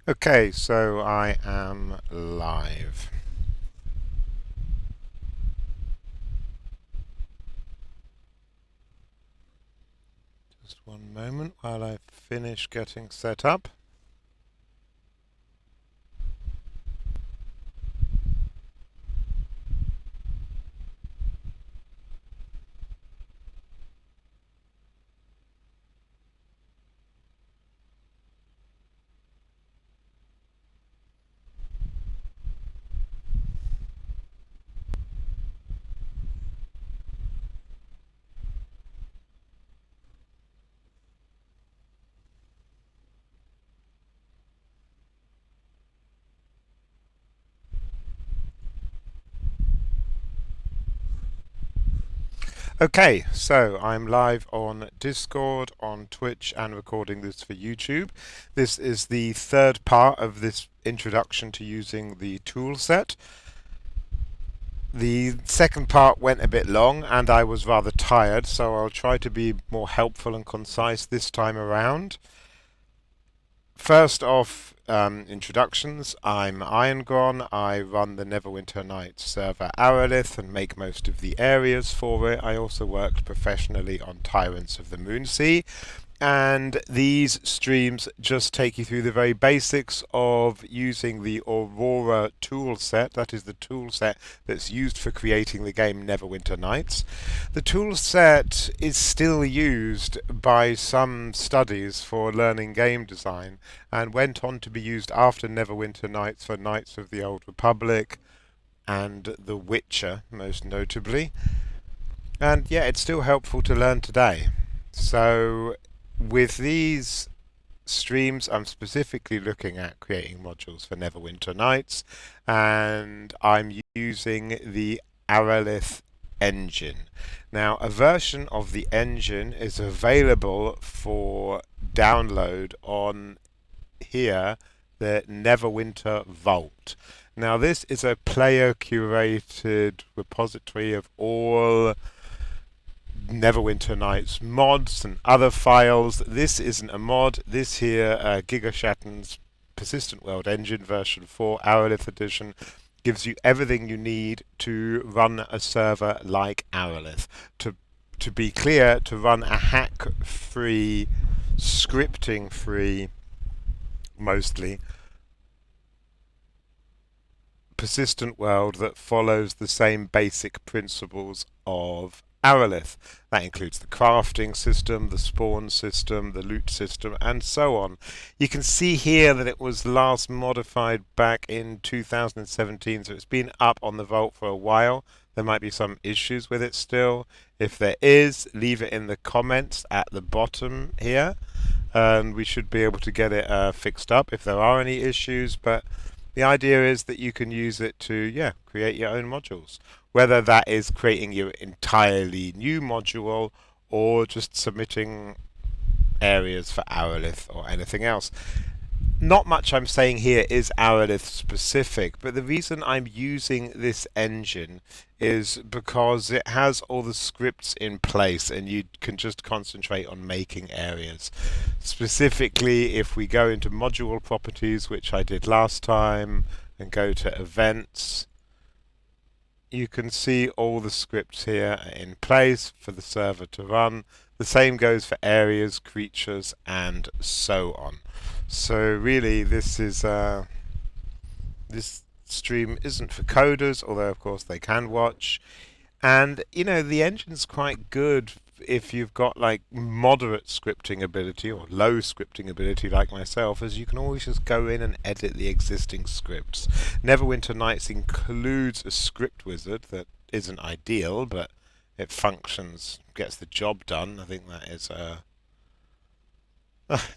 Okay, so I am live. Just one moment while I finish getting set up. Okay, so I'm live on Discord, on Twitch, and recording this for YouTube. This is the third part of this introduction to using the toolset. The second part went a bit long and I was rather tired, so I'll try to be more helpful and concise this time around. First off, introductions. I'm Irongron. I run the Neverwinter Nights server Aurora and make most of the areas for it. I also worked professionally on Tyrants of the Moonsea. And these streams just take you through the very basics of using the Aurora toolset. That is the toolset that's used for creating the game Neverwinter Nights. The toolset is still used by some studies for learning game design and went on to be used after Neverwinter Nights for Knights of the Old Republic and The Witcher, most notably. And yeah, it's still helpful to learn today. So with these streams, I'm specifically looking at creating modules for Neverwinter Nights, and I'm using the Aralith engine. Now, a version of the engine is available for download on here, the Neverwinter Vault. Now, this is a player-curated repository of all Neverwinter Nights mods and other files. This isn't a mod. This here, Gigashatten's Persistent World Engine version 4 Aralith edition, gives you everything you need to run a server like Aralith. To be clear, to run a hack-free, scripting-free, mostly, persistent world that follows the same basic principles of Aralith. That includes the crafting system, the spawn system, the loot system, and so on. You can see here that it was last modified back in 2017, so it's been up on the Vault for a while. There might be some issues with it still. If there is, leave it in the comments at the bottom here, and we should be able to get it fixed up if there are any issues. But the idea is that you can use it to, create your own modules. Whether that is creating your entirely new module or just submitting areas for Aralith or anything else. Not much I'm saying here is Aralith specific, but the reason I'm using this engine is because it has all the scripts in place and you can just concentrate on making areas. Specifically, if we go into module properties, which I did last time, and go to events, you can see all the scripts here are in place for the server to run. The same goes for areas, creatures, and so on. So really, this stream isn't for coders, although of course they can watch. And the engine's quite good if you've got like moderate scripting ability or low scripting ability like myself, as you can always just go in and edit the existing scripts. Neverwinter Nights includes a script wizard that isn't ideal, but it functions, gets the job done. I think that is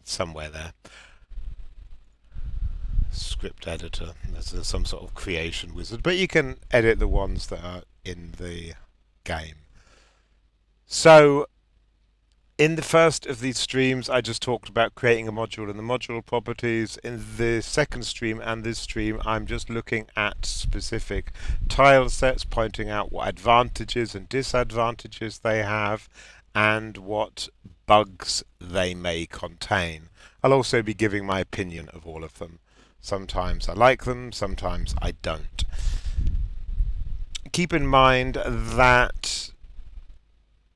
somewhere there. Script editor. There's some sort of creation wizard, but you can edit the ones that are in the game. So In the first of these streams, I just talked about creating a module and the module properties. In the second stream and this stream, I'm just looking at specific tile sets, pointing out what advantages and disadvantages they have and what bugs they may contain. I'll also be giving my opinion of all of them. Sometimes I like them, sometimes I don't. Keep in mind that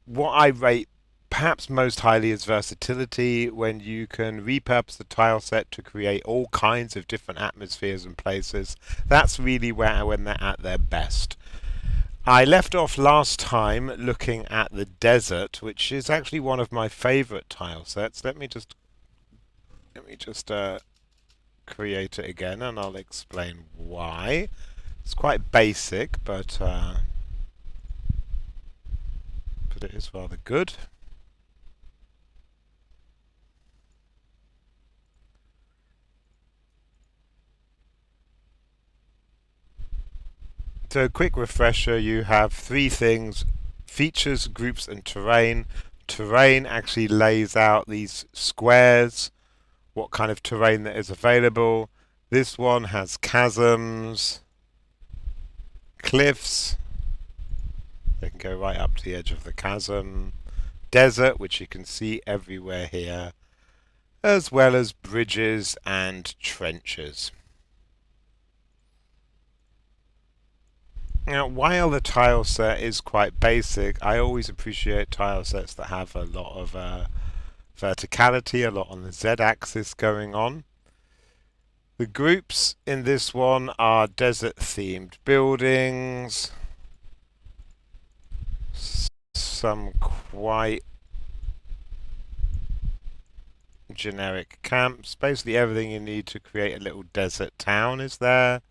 what I rate perhaps most highly is versatility, when you can repurpose the tile set to create all kinds of different atmospheres and places. That's really when they're at their best. I left off last time looking at the desert, which is actually one of my favorite tile sets. Let me just create it again, and I'll explain why. It's quite basic, but it is rather good. So, quick refresher, you have three things: features, groups, and terrain. Terrain actually lays out these squares, what kind of terrain that is available. This one has chasms, cliffs, they can go right up to the edge of the chasm, desert, which you can see everywhere here, as well as bridges and trenches. Now, while the tile set is quite basic, I always appreciate tile sets that have a lot of verticality, a lot on the Z-axis going on. The groups in this one are desert-themed buildings, some quite generic camps. Basically everything you need to create a little desert town is there.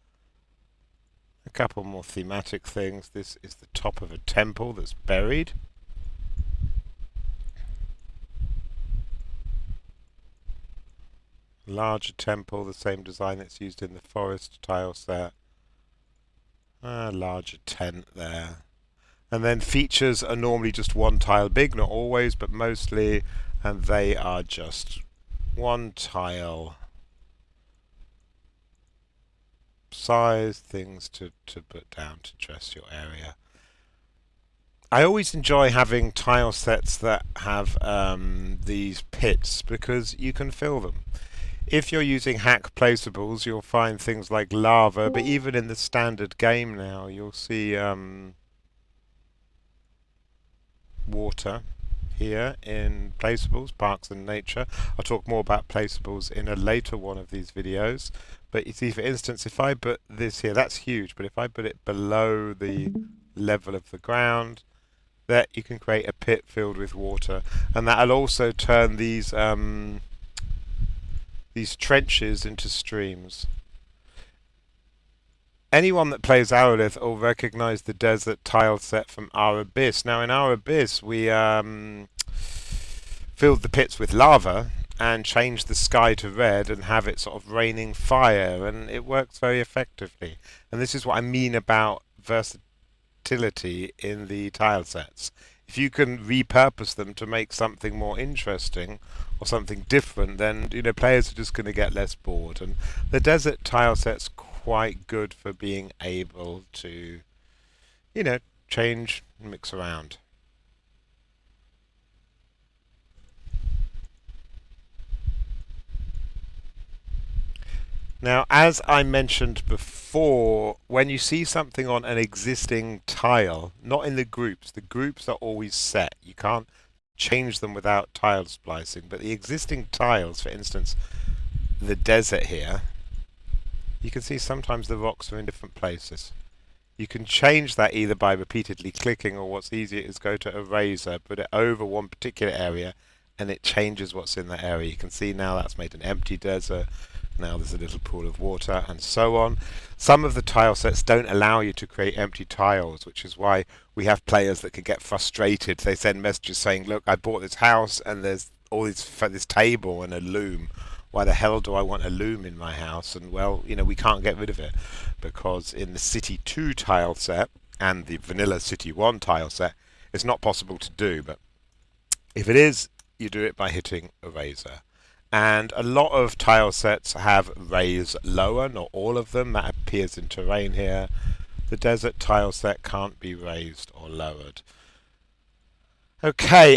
A couple more thematic things. This is the top of a temple that's buried. Larger temple, the same design that's used in the forest tile set. A larger tent there. And then features are normally just one tile big, not always, but mostly, and they are just one tile size, things to put down to dress your area. I always enjoy having tile sets that have these pits because you can fill them. If you're using hack placeables, you'll find things like lava, but even in the standard game now, you'll see water here in placeables, parks and nature. I'll talk more about placeables in a later one of these videos. But you see, for instance, if I put this here, that's huge, but if I put it below the level of the ground, there you can create a pit filled with water, and that'll also turn these trenches into streams. Anyone that plays Aurora will recognize the desert tile set from Our Abyss. Now, in Our Abyss, we filled the pits with lava and changed the sky to red and have it sort of raining fire, and it works very effectively. And this is what I mean about versatility in the tile sets. If you can repurpose them to make something more interesting or something different, then players are just going to get less bored. And the desert tile set's quite good for being able to, change and mix around. Now, as I mentioned before, when you see something on an existing tile, not in the groups are always set. You can't change them without tile splicing. But the existing tiles, for instance, the desert here, you can see sometimes the rocks are in different places. You can change that either by repeatedly clicking, or what's easier is go to eraser, put it over one particular area, and it changes what's in that area. You can see now that's made an empty desert. Now there's a little pool of water, and so on. Some of the tile sets don't allow you to create empty tiles, which is why we have players that can get frustrated. They send messages saying, look, I bought this house and there's all this table and a loom. Why the hell do I want a loom in my house? And well, we can't get rid of it because in the City 2 tile set and the vanilla City 1 tile set, it's not possible to do. But if it is you do it by hitting Eraser. And a lot of tile sets have raise lower, not all of them. That appears in terrain here. The desert tile set can't be raised or lowered. Okay,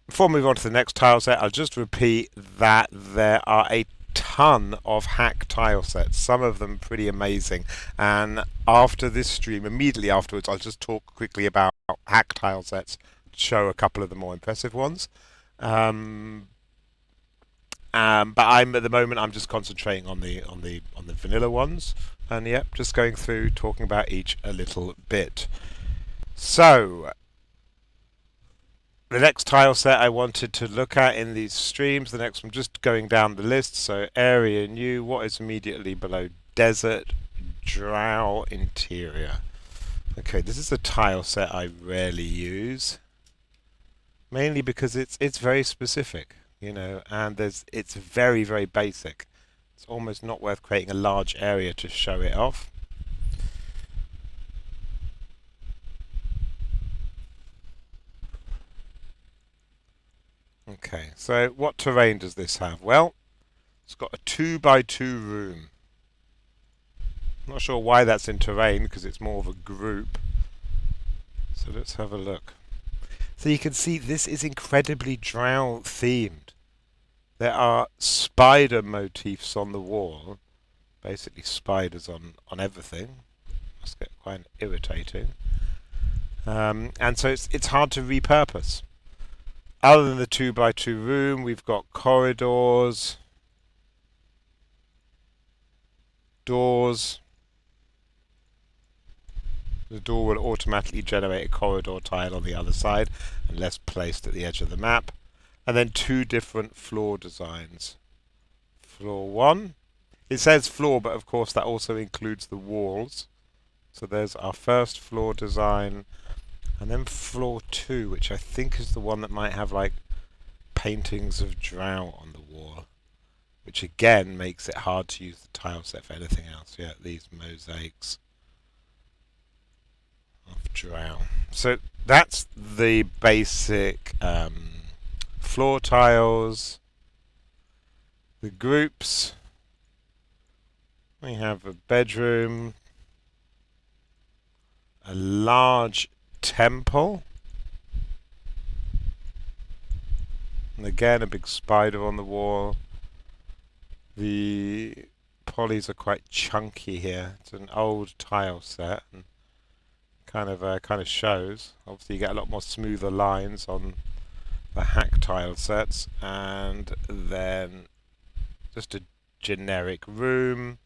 before we move on to the next tile set, I'll just repeat that there are a ton of hack tile sets, some of them pretty amazing. And after this stream, immediately afterwards, I'll just talk quickly about hack tile sets, show a couple of the more impressive ones. But at the moment I'm just concentrating on the vanilla ones, and yep, just going through talking about each a little bit. So the next tile set I wanted to look at in these streams, the next one, just going down the list. So area new, what is immediately below desert, drow, interior. Okay, this is a tile set I rarely use, mainly because it's very specific, you know, and it's very, very basic. It's almost not worth creating a large area to show it off. Okay, so what terrain does this have? Well, it's got a 2x2 room. I'm not sure why that's in terrain, because it's more of a group. So let's have a look. So you can see this is incredibly drow themed. There are spider motifs on the wall. Basically spiders on everything. Must get quite irritating. And so it's hard to repurpose. Other than the 2x2 room, we've got corridors, doors. The door will automatically generate a corridor tile on the other side, unless placed at the edge of the map. And then two different floor designs. Floor 1. It says floor, but of course that also includes the walls. So there's our first floor design. And then floor 2, which I think is the one that might have like paintings of drow on the wall, which again makes it hard to use the tile set for anything else. Yeah, these mosaics of drow. So that's the basic floor tiles. The groups. We have a bedroom, a large temple, and again a big spider on the wall. The polys are quite chunky here. It's an old tile set, and kind of shows. Obviously, you get a lot more smoother lines on the hack tile sets, and then just a generic room,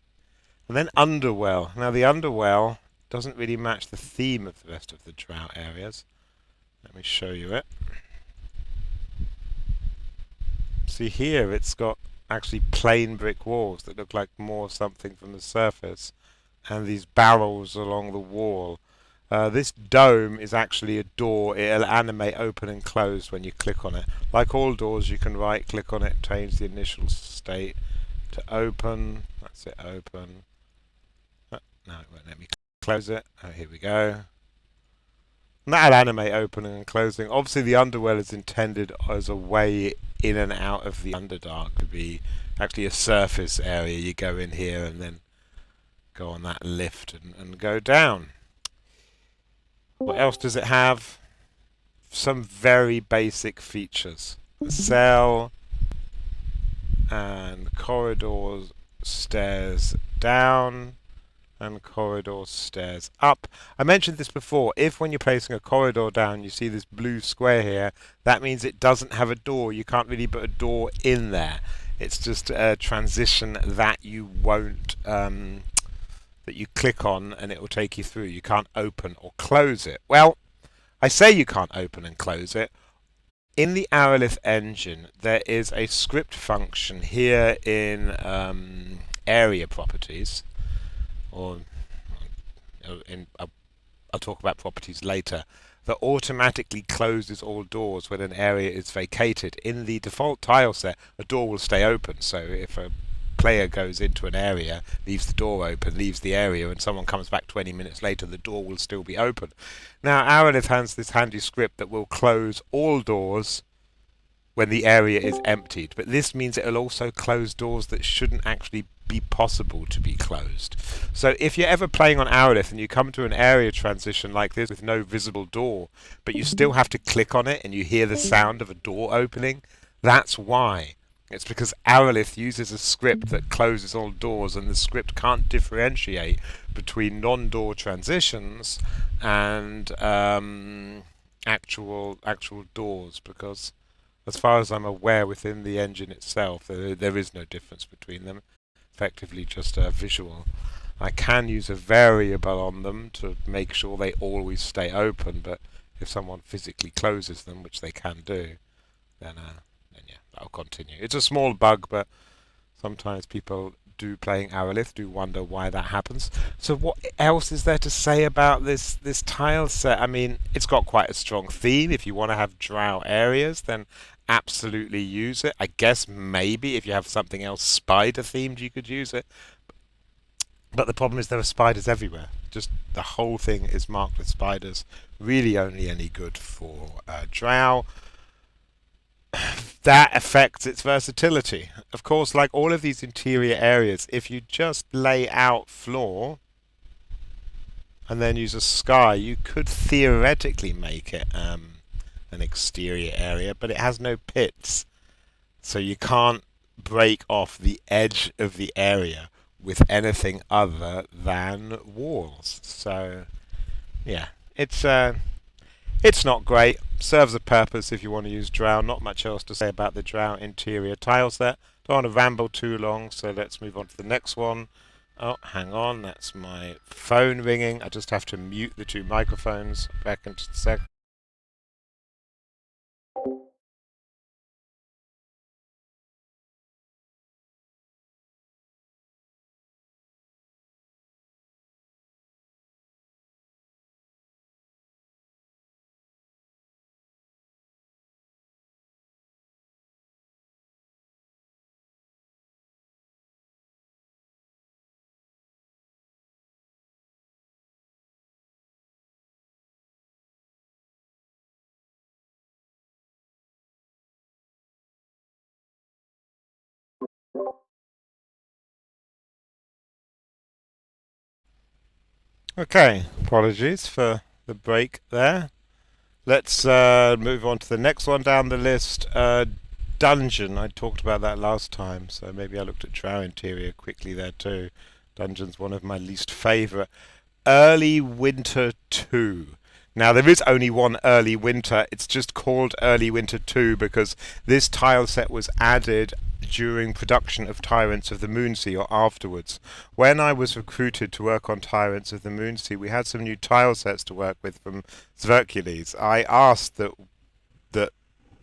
and then underwell. Now the underwell doesn't really match the theme of the rest of the drow areas. Let me show you it. See here, it's got actually plain brick walls that look like more something from the surface, and these barrels along the wall. This dome is actually a door. It'll animate open and close when you click on it. Like all doors, you can right click on it, change the initial state to open. That's it, open. No, it won't let me close it. Oh, here we go. And that'll animate opening and closing. Obviously, the underwell is intended as a way in and out of the Underdark to be actually a surface area. You go in here and then go on that lift and go down. What else does it have? Some very basic features. A cell and corridors, stairs down, and corridor stairs up. I mentioned this before. If when you're placing a corridor down you see this blue square here, that means it doesn't have a door. You can't really put a door in there. It's just a transition that you won't that you click on and it will take you through. You can't open or close it. Well, I say you can't open and close it. In the Aurora engine there is a script function here in area properties, or I'll talk about properties later, that automatically closes all doors when an area is vacated. In the default tile set, a door will stay open, so if a player goes into an area, leaves the door open, leaves the area, and someone comes back 20 minutes later, the door will still be open. Now, Aurora has this handy script that will close all doors when the area is emptied. But this means it'll also close doors that shouldn't actually be possible to be closed. So if you're ever playing on Aurora and you come to an area transition like this with no visible door, but you still have to click on it and you hear the sound of a door opening, that's why. It's because Aurora uses a script that closes all doors, and the script can't differentiate between non-door transitions and actual doors, because as far as I'm aware within the engine itself there is no difference between them, effectively just a visual. I can use a variable on them to make sure they always stay open, but if someone physically closes them, which they can do, then yeah, that'll continue. It's a small bug, but sometimes people playing Aurora do wonder why that happens. So what else is there to say about this tile set? I mean, it's got quite a strong theme. If you want to have drow areas, then absolutely use it. I guess maybe if you have something else spider themed, you could use it. But the problem is there are spiders everywhere. Just the whole thing is marked with spiders. Really only any good for drow. That affects its versatility. Of course, like all of these interior areas, if you just lay out floor and then use a sky, you could theoretically make it an exterior area, but it has no pits. So you can't break off the edge of the area with anything other than walls. So, yeah, it's not great. Serves a purpose if you want to use drow. Not much else to say about the drow interior tile set. Don't want to ramble too long, so let's move on to the next one. Oh, hang on, that's my phone ringing. I just have to mute the two microphones. Back in just a sec. Okay, apologies for the break there. Let's move on to the next one down the list. Dungeon. I talked about that last time, so maybe I looked at drow interior quickly there too. Dungeon's one of my least favourite. Early Winter 2. Now, there is only one Early Winter. It's just called Early Winter 2 because this tile set was added during production of Tyrants of the Moonsea, or afterwards. When I was recruited to work on Tyrants of the Moonsea, we had some new tile sets to work with from Zvercules. I asked that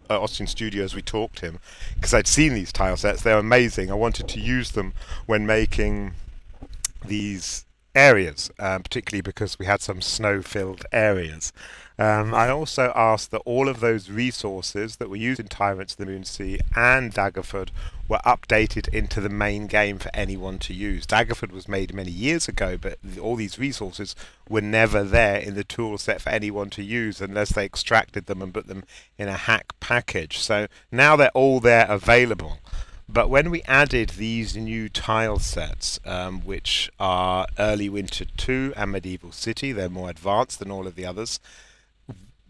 Austin Studios, we talked to him, because I'd seen these tile sets. They're amazing. I wanted to use them when making these areas, particularly because we had some snow-filled areas. I also asked that all of those resources that were used in Tyrants of the Moonsea and Daggerford were updated into the main game for anyone to use. Daggerford was made many years ago, but all these resources were never there in the tool set for anyone to use unless they extracted them and put them in a hack package. So now they're all there available. But when we added these new tile sets, which are Early Winter 2 and Medieval City, they're more advanced than all of the others,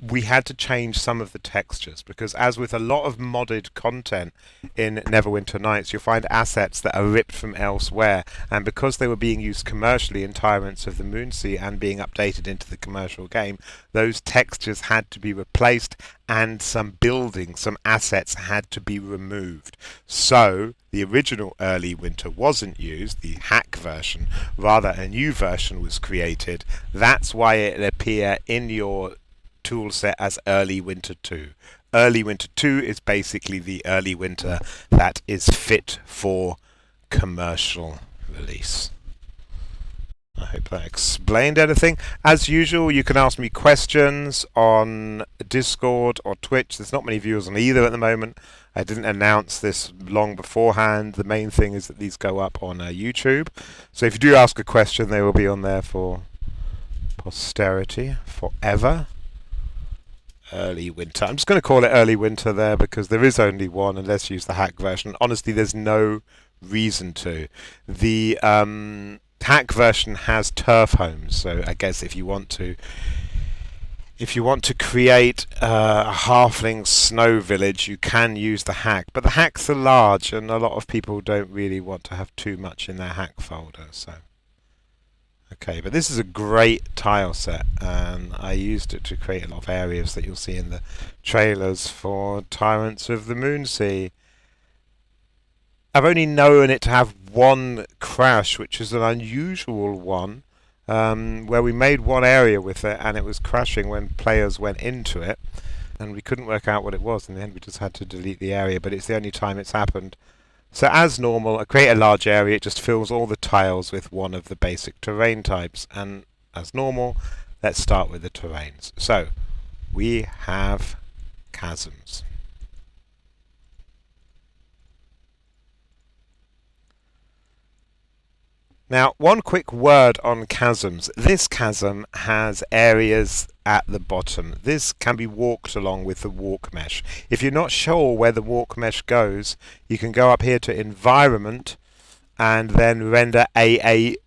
we had to change some of the textures, because as with a lot of modded content in Neverwinter Nights, you'll find assets that are ripped from elsewhere, and because they were being used commercially in Tyrants of the Moonsea and being updated into the commercial game, those textures had to be replaced and some buildings, some assets had to be removed. So the original Early Winter wasn't used, the hack version, rather a new version was created. That's why it appears in your tool set as Early Winter 2. Early Winter 2 is basically the Early Winter that is fit for commercial release. I hope that explained anything. As usual, you can ask me questions on Discord or Twitch. There's not many viewers on either at the moment. I didn't announce this long beforehand. The main thing is that these go up on YouTube. So if you do ask a question, they will be on there for posterity, forever. early winter. I'm just going to call it early winter there because there is only one, and let's use the hack version. Honestly, there's no reason to. The hack version has turf homes, so I guess if you want to create a halfling snow village, you can use the hack. But the hacks are large, and a lot of people don't really want to have too much in their hack folder. So, okay, but this is a great tile set, and I used it to create a lot of areas that you'll see in the trailers for Tyrants of the Moonsea. I've only known it to have one crash, which is an unusual one. Where we made one area with it and it was crashing when players went into it, and we couldn't work out what it was. In the end, we just had to delete the area, but it's the only time it's happened. So as normal, I create a large area, it just fills all the tiles with one of the basic terrain types, and as normal, let's start with the terrains. So we have chasms. Now, one quick word on chasms. This chasm has areas at the bottom. This can be walked along with the walk mesh. If you're not sure where the walk mesh goes, you can go up here to Environment and then render AABB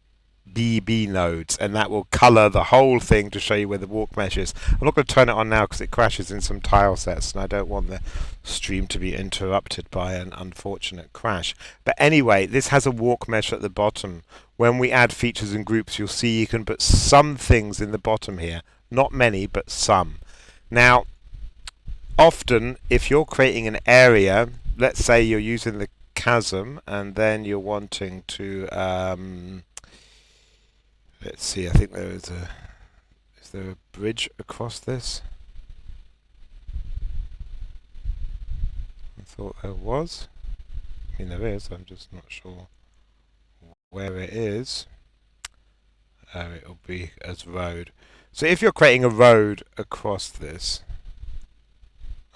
nodes, and that will color the whole thing to show you where the walk mesh is. I'm not going to turn it on now because it crashes in some tile sets, and I don't want the stream to be interrupted by an unfortunate crash. But anyway, this has a walk mesh at the bottom. When we add features and groups, you'll see you can put some things in the bottom here. Not many, but some. Now, often, if you're creating an area, let's say you're using the chasm, and then you're wanting to, let's see, I think there is there a bridge across this? I thought there was. I mean, there is, I'm just not sure where it is. It'll be as road. So if you're creating a road across this,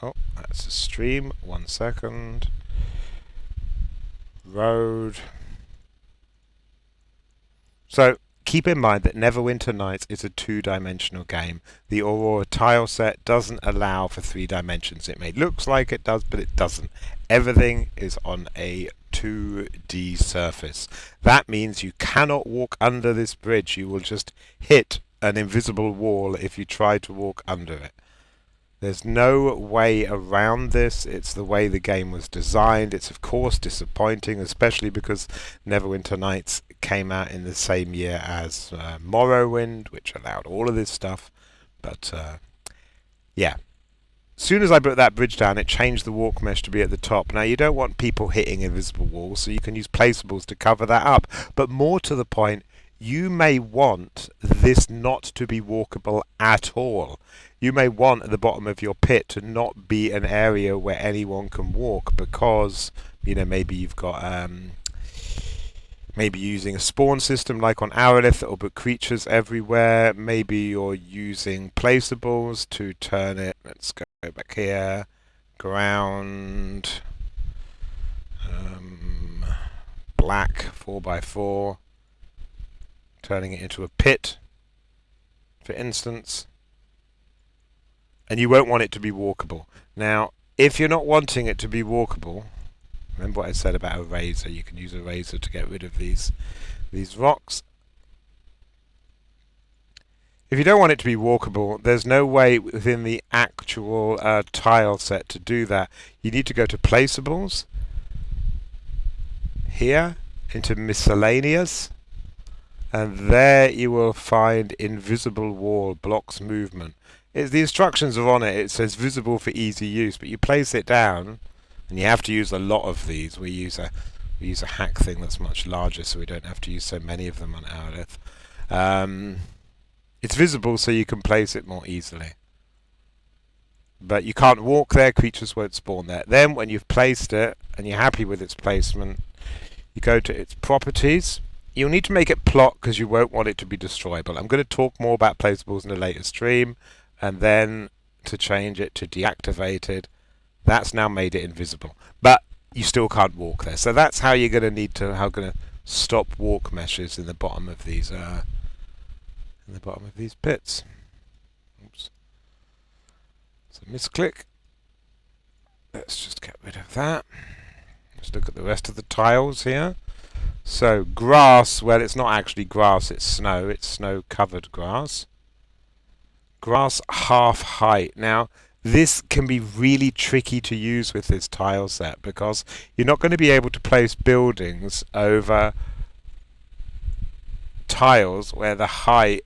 oh, that's a stream. 1 second. Road. So keep in mind that Neverwinter Nights is a 2-dimensional game. The Aurora tile set doesn't allow for 3 dimensions. It may look like it does, but it doesn't. Everything is on a 2D surface. That means you cannot walk under this bridge. You will just hit an invisible wall if you try to walk under it. There's no way around this. It's the way the game was designed. It's of course disappointing, especially because Neverwinter Nights came out in the same year as Morrowind, which allowed all of this stuff. But yeah. As soon as I put that bridge down, it changed the walk mesh to be at the top. Now, you don't want people hitting invisible walls, so you can use placeables to cover that up. But more to the point, you may want this not to be walkable at all. You may want at the bottom of your pit to not be an area where anyone can walk because, you know, maybe you've got maybe using a spawn system like on Aurora that will put creatures everywhere. Maybe you're using placeables to turn it. Let's go back here. Ground. Black 4x4. Turning it into a pit, for instance. And you won't want it to be walkable. Now, if you're not wanting it to be walkable, remember what I said about a razor. You can use a razor to get rid of these rocks. If you don't want it to be walkable, there's no way within the actual tile set to do that. You need to go to Placeables, here, into Miscellaneous, and there you will find Invisible Wall, blocks movement. The instructions are on it. It says visible for easy use, but you place it down, and you have to use a lot of these. We use a hack thing that's much larger, so we don't have to use so many of them on Aurora. It's visible so you can place it more easily. But you can't walk there, creatures won't spawn there. Then when you've placed it, and you're happy with its placement, you go to its properties. You'll need to make it plot because you won't want it to be destroyable. I'm going to talk more about placeables in a later stream, and then to change it to deactivated. That's now made it invisible. But you still can't walk there. So that's how you're going to stop walk meshes in the bottom of these pits. Oops. So misclick. Let's just get rid of that. Let's look at the rest of the tiles here. So grass, well, it's not actually grass, it's snow. It's snow-covered grass. Grass half height. Now, this can be really tricky to use with this tile set because you're not going to be able to place buildings over tiles where the height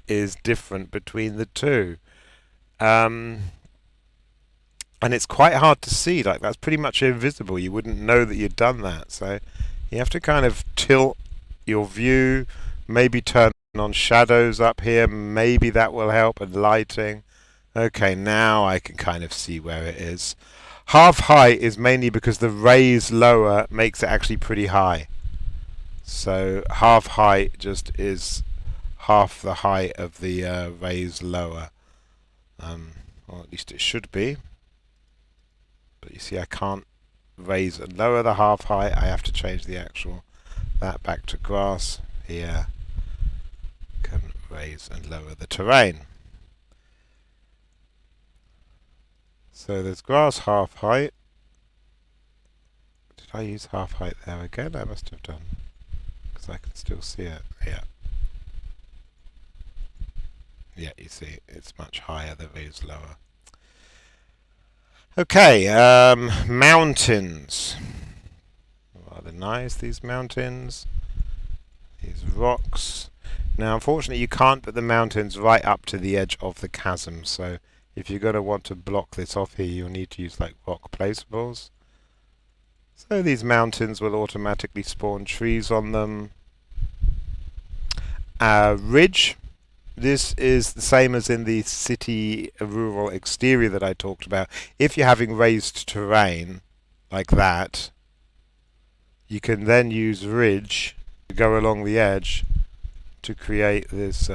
is different between the two. And it's quite hard to see. Like, that's pretty much invisible. You wouldn't know that you'd done that. So you have to kind of tilt your view, maybe turn on shadows up here. Maybe that will help, and lighting. Okay, now I can kind of see where it is. Half height is mainly because the raise lower makes it actually pretty high. So half height just is half the height of the raise lower. Or at least it should be. But you see I can't raise and lower the half height. I have to change the actual that back to grass. Here can raise and lower the terrain. So there's grass half height. Did I use half height there again? I must have done, because I can still see it. Yeah. Yeah, you see, it's much higher, the raise lower. Okay, mountains. Rather nice, these mountains. These rocks. Now, unfortunately, you can't put the mountains right up to the edge of the chasm, so if you're going to want to block this off here, you'll need to use like rock placeables. So these mountains will automatically spawn trees on them. Ridge. This is the same as in the city rural exterior that I talked about. If you're having raised terrain like that, you can then use ridge to go along the edge to create this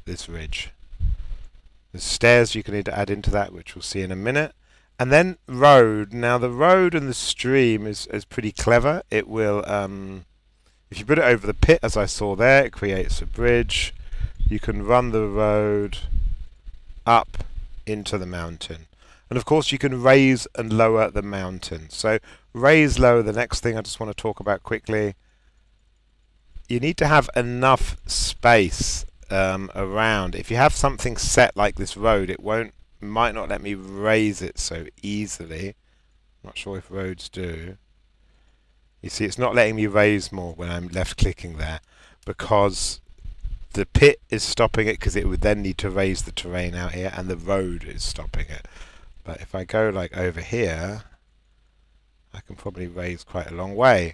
this ridge. There's stairs you can need to add into that, which we'll see in a minute. And then road. Now the road and the stream is pretty clever. It will, if you put it over the pit, as I saw there, it creates a bridge. You can run the road up into the mountain. And of course you can raise and lower the mountain. So raise, lower, the next thing I just want to talk about quickly. You need to have enough space around. If you have something set like this road, it might not let me raise it so easily. I'm not sure if roads do. You see, it's not letting me raise more when I'm left clicking there because the pit is stopping it, because it would then need to raise the terrain out here, and the road is stopping it. But if I go like over here, I can probably raise quite a long way.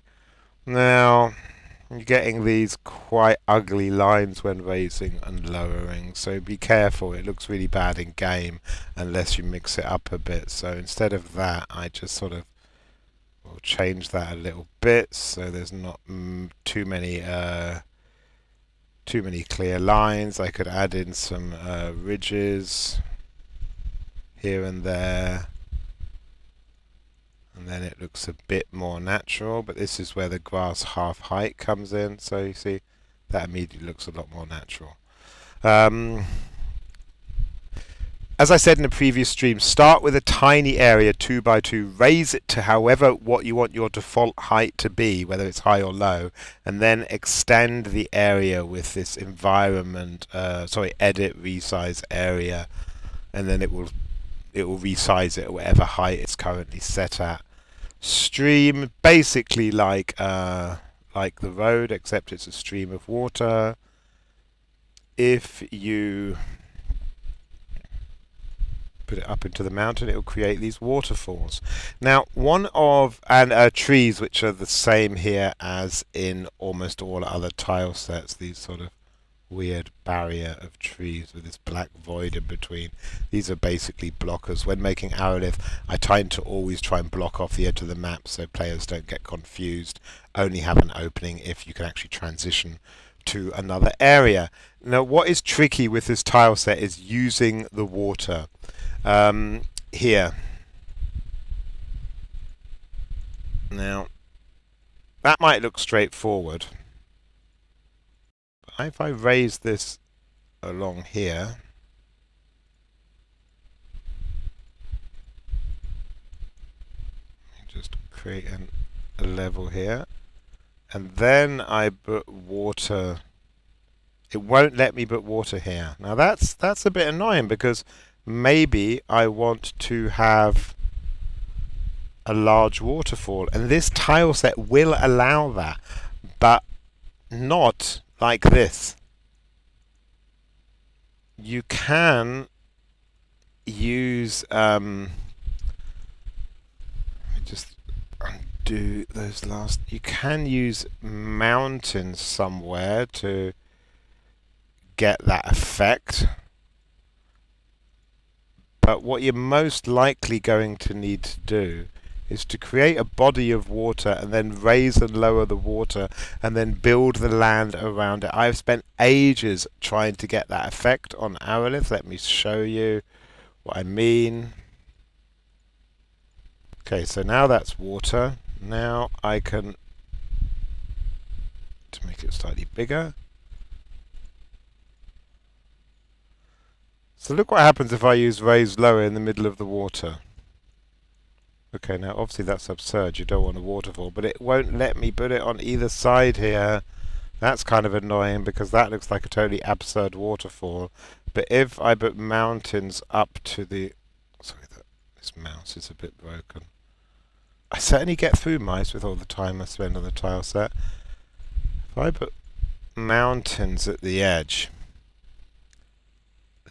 Now, you're getting these quite ugly lines when raising and lowering, so be careful. It looks really bad in game unless you mix it up a bit. So instead of that, I just sort of will change that a little bit so there's not too many clear lines. I could add in some ridges here and there, and then it looks a bit more natural. But this is where the grass half height comes in, so you see that immediately looks a lot more natural. As I said in the previous stream, start with a tiny area 2x2, raise it to however what you want your default height to be, whether it's high or low, and then extend the area with this environment, edit resize area, and then it will resize it at whatever height it's currently set at. Stream, basically like the road, except it's a stream of water. If you put it up into the mountain, it will create these waterfalls. Now, trees, which are the same here as in almost all other tile sets, these sort of weird barrier of trees with this black void in between. These are basically blockers. When making Aurora, I tend to always try and block off the edge of the map so players don't get confused. Only have an opening if you can actually transition to another area. Now, what is tricky with this tile set is using the water. Here. Now, that might look straightforward. But if I raise this along here, create a level here, and then I put water. It won't let me put water here. Now that's a bit annoying, because maybe I want to have a large waterfall, and this tile set will allow that, but not like this. You can use just undo those last. You can use mountains somewhere to get that effect, but what you're most likely going to need to do is to create a body of water and then raise and lower the water and then build the land around it. I've spent ages trying to get that effect on Aurora. Let me show you what I mean. Okay, so now that's water. Now I can, to make it slightly bigger. So look what happens if I use raise lower in the middle of the water. Okay, now obviously that's absurd. You don't want a waterfall, but it won't let me put it on either side here. That's kind of annoying, because that looks like a totally absurd waterfall. But if I put mountains up to the... Sorry, this mouse is a bit broken. I certainly get through mice with all the time I spend on the tile set. If I put mountains at the edge,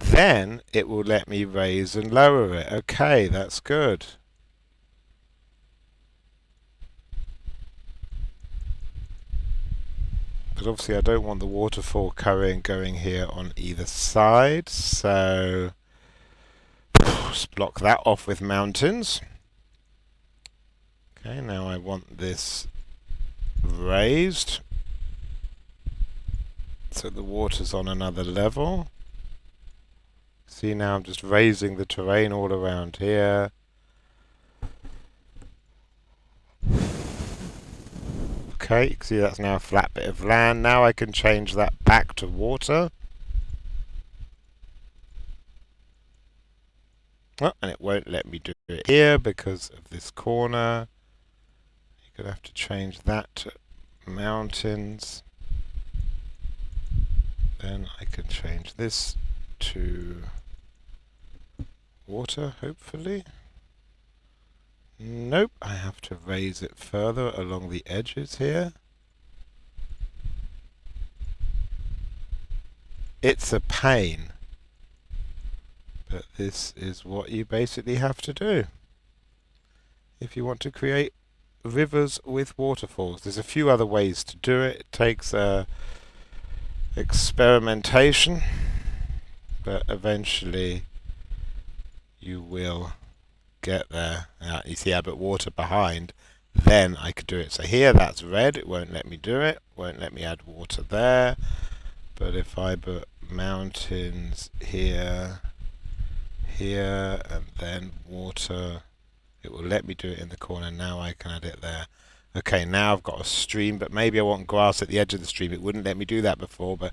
then it will let me raise and lower it. Okay, that's good. But obviously I don't want the waterfall going here on either side, so just block that off with mountains. Okay, now I want this raised, so the water's on another level. See, now I'm just raising the terrain all around here. Okay, you can see that's now a flat bit of land. Now I can change that back to water. Oh, and it won't let me do it here because of this corner. You're going to have to change that to mountains. Then I can change this to water, hopefully. Nope, I have to raise it further along the edges here. It's a pain, but this is what you basically have to do if you want to create rivers with waterfalls. There's a few other ways to do it. It takes experimentation, but eventually you will get there. You see I put water behind, then I could do it. So here that's red, it won't let me do it, won't let me add water there. But if I put mountains here, here, and then water, it will let me do it in the corner. Now I can add it there. Okay, now I've got a stream, but maybe I want grass at the edge of the stream. It wouldn't let me do that before, but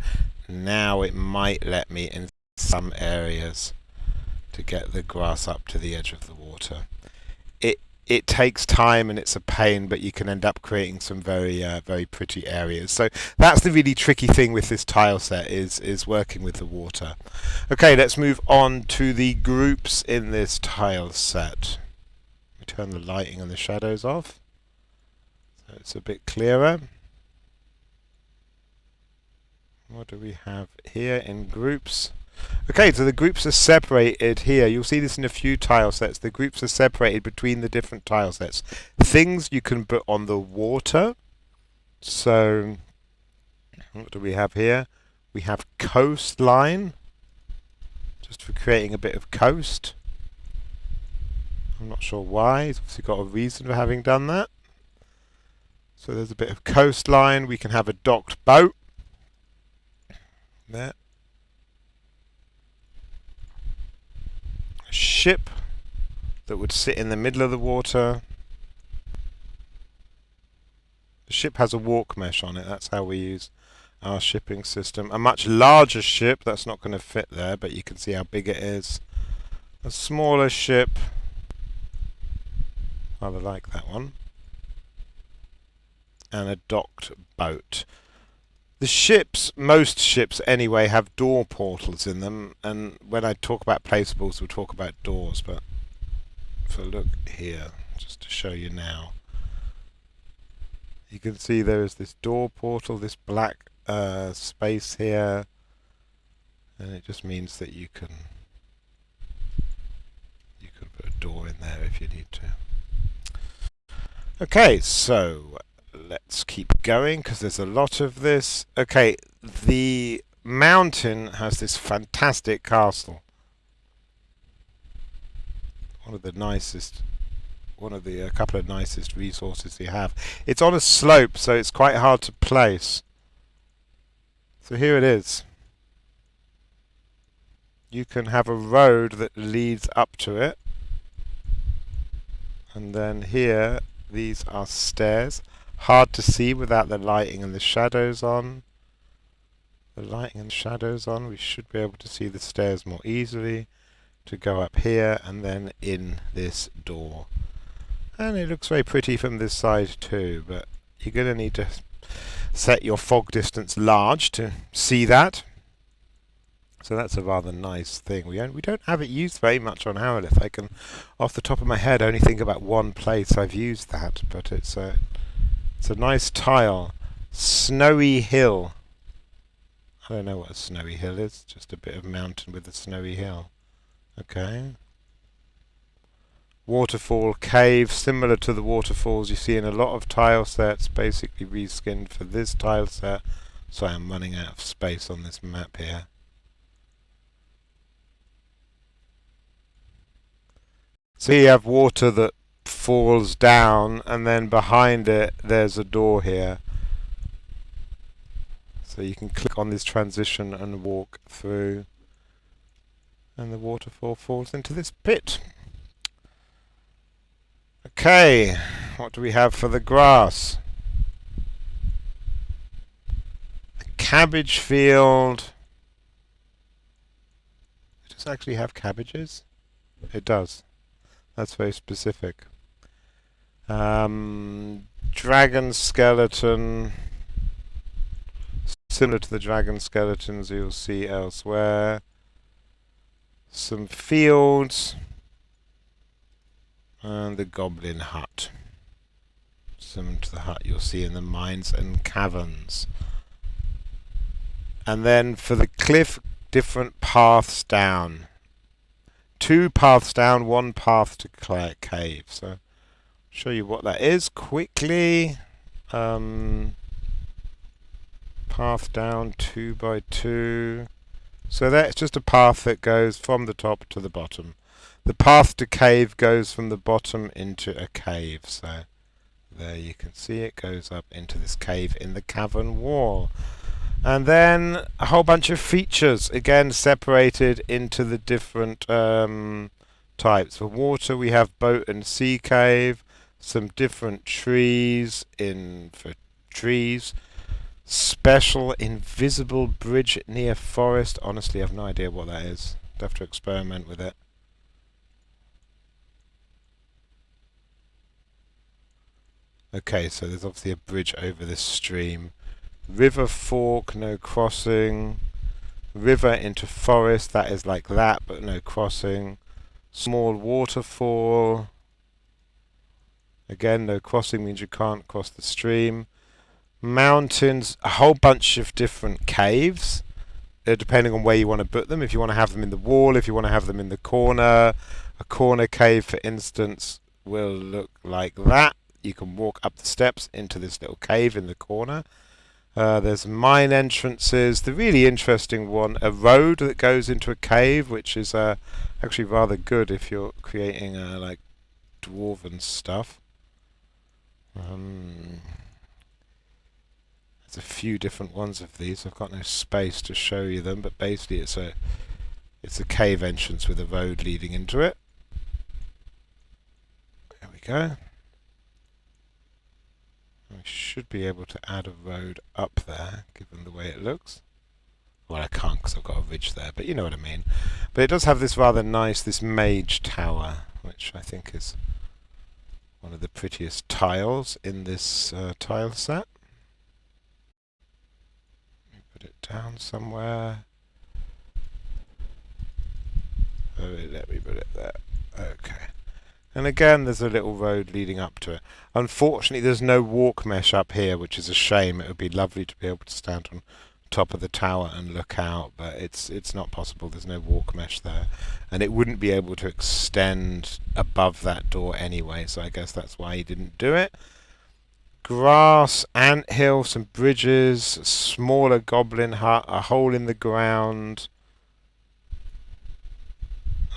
now it might let me in some areas to get the grass up to the edge of the water. It takes time and it's a pain, but you can end up creating some very pretty areas. So that's the really tricky thing with this tile set, is working with the water. Okay, let's move on to the groups in this tile set. Let me turn the lighting and the shadows off so it's a bit clearer. What do we have here in groups? Okay, so the groups are separated here. You'll see this in a few tile sets. The groups are separated between the different tile sets. Things you can put on the water. So, what do we have here? We have coastline, just for creating a bit of coast. I'm not sure why. He's obviously got a reason for having done that. So there's a bit of coastline. We can have a docked boat. There. Ship that would sit in the middle of the water. The ship has a walk mesh on it. That's how we use our shipping system. A much larger ship, that's not going to fit there, but you can see how big it is. A smaller ship, rather like that one. and a docked boat. The ships, most ships anyway, have door portals in them, and when I talk about placeables, we'll talk about doors, but if I look here, just to show you now, you can see there is this door portal, this black space here, and it just means that you can put a door in there if you need to. Okay, so let's keep going because there's a lot of this. Okay, the mountain has this fantastic castle. One of the couple of nicest resources you have. It's on a slope, so it's quite hard to place. So here it is. You can have a road that leads up to it. And then here, these are stairs. Hard to see without the lighting and the shadows on. The lighting and shadows on, we should be able to see the stairs more easily. To go up here and then in this door. And it looks very pretty from this side too, but you're going to need to set your fog distance large to see that. So that's a rather nice thing. We don't have it used very much on Aurora. I can, off the top of my head, only think about one place I've used that, but it's a nice tile. Snowy hill. I don't know what a snowy hill is. Just a bit of mountain with a snowy hill. Okay. Waterfall cave, similar to the waterfalls you see in a lot of tile sets, basically reskinned for this tile set. So I'm running out of space on this map here. So you have water that falls down, and then behind it there's a door here. So you can click on this transition and walk through, and the waterfall falls into this pit. Okay, what do we have for the grass? A cabbage field. Does it actually have cabbages? It does. That's very specific. Dragon skeleton. Similar to the dragon skeletons you'll see elsewhere. Some fields. And the goblin hut. Similar to the hut you'll see in the mines and caverns. And then for the cliff, different paths down. 2 paths down, 1 path to cave. So I'll show you what that is quickly. Path down 2 by 2. So that's just a path that goes from the top to the bottom. The path to cave goes from the bottom into a cave. So there you can see it goes up into this cave in the cavern wall. And then a whole bunch of features, again separated into the different types. For water we have boat and sea cave, some different trees for trees, special invisible bridge near forest. Honestly, I have no idea what that is. I'd have to experiment with it. Okay, so there's obviously a bridge over this stream. River fork, no crossing. River into forest, that is like that, but no crossing. Small waterfall. Again, no crossing means you can't cross the stream. Mountains, a whole bunch of different caves, depending on where you want to put them. If you want to have them in the wall, if you want to have them in the corner. A corner cave, for instance, will look like that. You can walk up the steps into this little cave in the corner. There's mine entrances. The really interesting one, a road that goes into a cave, which is actually rather good if you're creating like dwarven stuff. There's a few different ones of these. I've got no space to show you them, but basically it's a cave entrance with a road leading into it. There we go. I should be able to add a road up there, given the way it looks. Well, I can't because I've got a ridge there, but you know what I mean. But it does have this rather nice, this mage tower, which I think is One of the prettiest tiles in this tile set. Put it down somewhere. Let me put it there. Okay. And again, there's a little road leading up to it. Unfortunately, there's no walk mesh up here, which is a shame. It would be lovely to be able to stand on top of the tower and look out, but it's not possible. There's no walk mesh there, and it wouldn't be able to extend above that door anyway, so I guess that's why he didn't do it. Grass, anthill, some bridges, smaller goblin hut, a hole in the ground,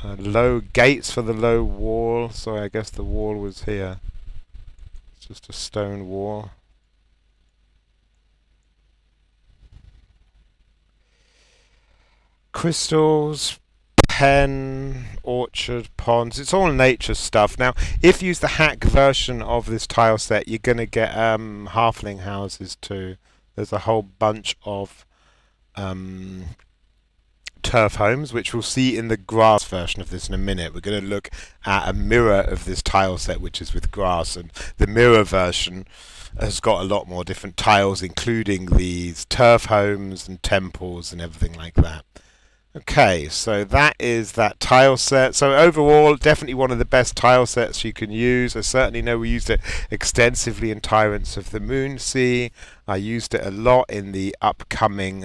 low gates for the low wall, so I guess the wall was here. It's just a stone wall. Crystals, pen, orchard, ponds. It's all nature stuff. Now, if you use the hack version of this tile set, you're going to get halfling houses too. There's a whole bunch of turf homes, which we'll see in the grass version of this in a minute. We're going to look at a mirror of this tile set, which is with grass, and the mirror version has got a lot more different tiles, including these turf homes and temples and everything like that. Okay, so that is that tile set. So overall, definitely one of the best tile sets you can use. I certainly know we used it extensively in Tyrants of the Moonsea. I used it a lot in the upcoming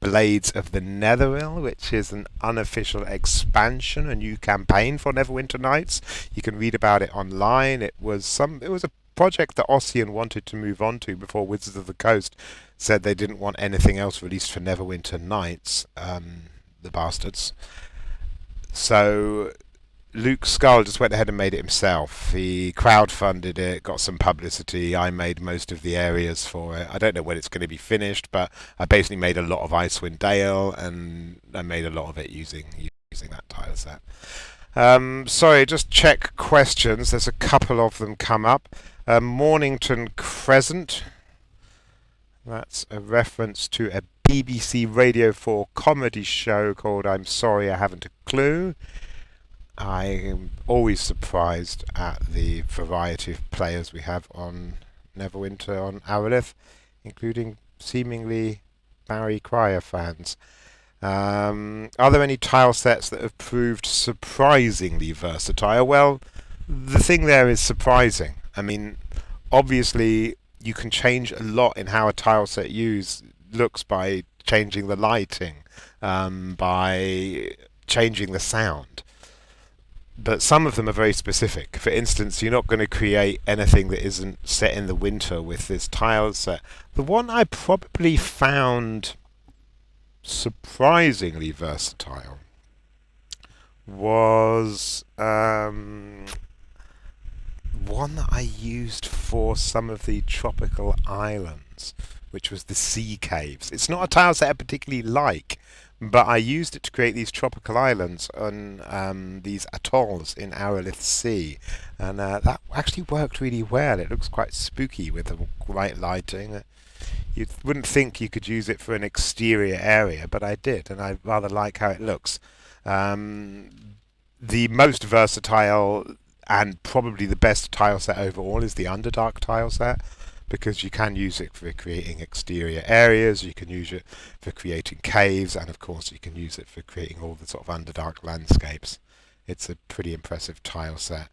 Blades of the Netheril, which is an unofficial expansion, a new campaign for Neverwinter Nights. You can read about it online. It was a project that Ossian wanted to move on to before Wizards of the Coast said they didn't want anything else released for Neverwinter Nights, the bastards. So Luke Skull just went ahead and made it himself. He crowdfunded it, got some publicity. I made most of the areas for it. I don't know when it's going to be finished, but I basically made a lot of Icewind Dale, and I made a lot of it using that tile set. Sorry, just check questions. There's a couple of them come up. Mornington Crescent. That's a reference to a BBC Radio 4 comedy show called I'm Sorry I Haven't a Clue. I am always surprised at the variety of players we have on Neverwinter on Aurora, including seemingly Barry Cryer fans. Are there any tile sets that have proved surprisingly versatile? Well, the thing there is surprising. I mean, obviously you can change a lot in how a tile set looks by changing the lighting, by changing the sound. But some of them are very specific. For instance, you're not going to create anything that isn't set in the winter with this tile set. The one I probably found surprisingly versatile was one that I used for some of the tropical islands, which was the sea caves. It's not a tile set I particularly like, but I used it to create these tropical islands on these atolls in Aurolith Sea, and that actually worked really well. It looks quite spooky with the bright lighting. You wouldn't think you could use it for an exterior area, but I did, and I rather like how it looks. The most versatile and probably the best tile set overall is the Underdark tile set, because you can use it for creating exterior areas, you can use it for creating caves, and of course you can use it for creating all the sort of Underdark landscapes. It's a pretty impressive tile set.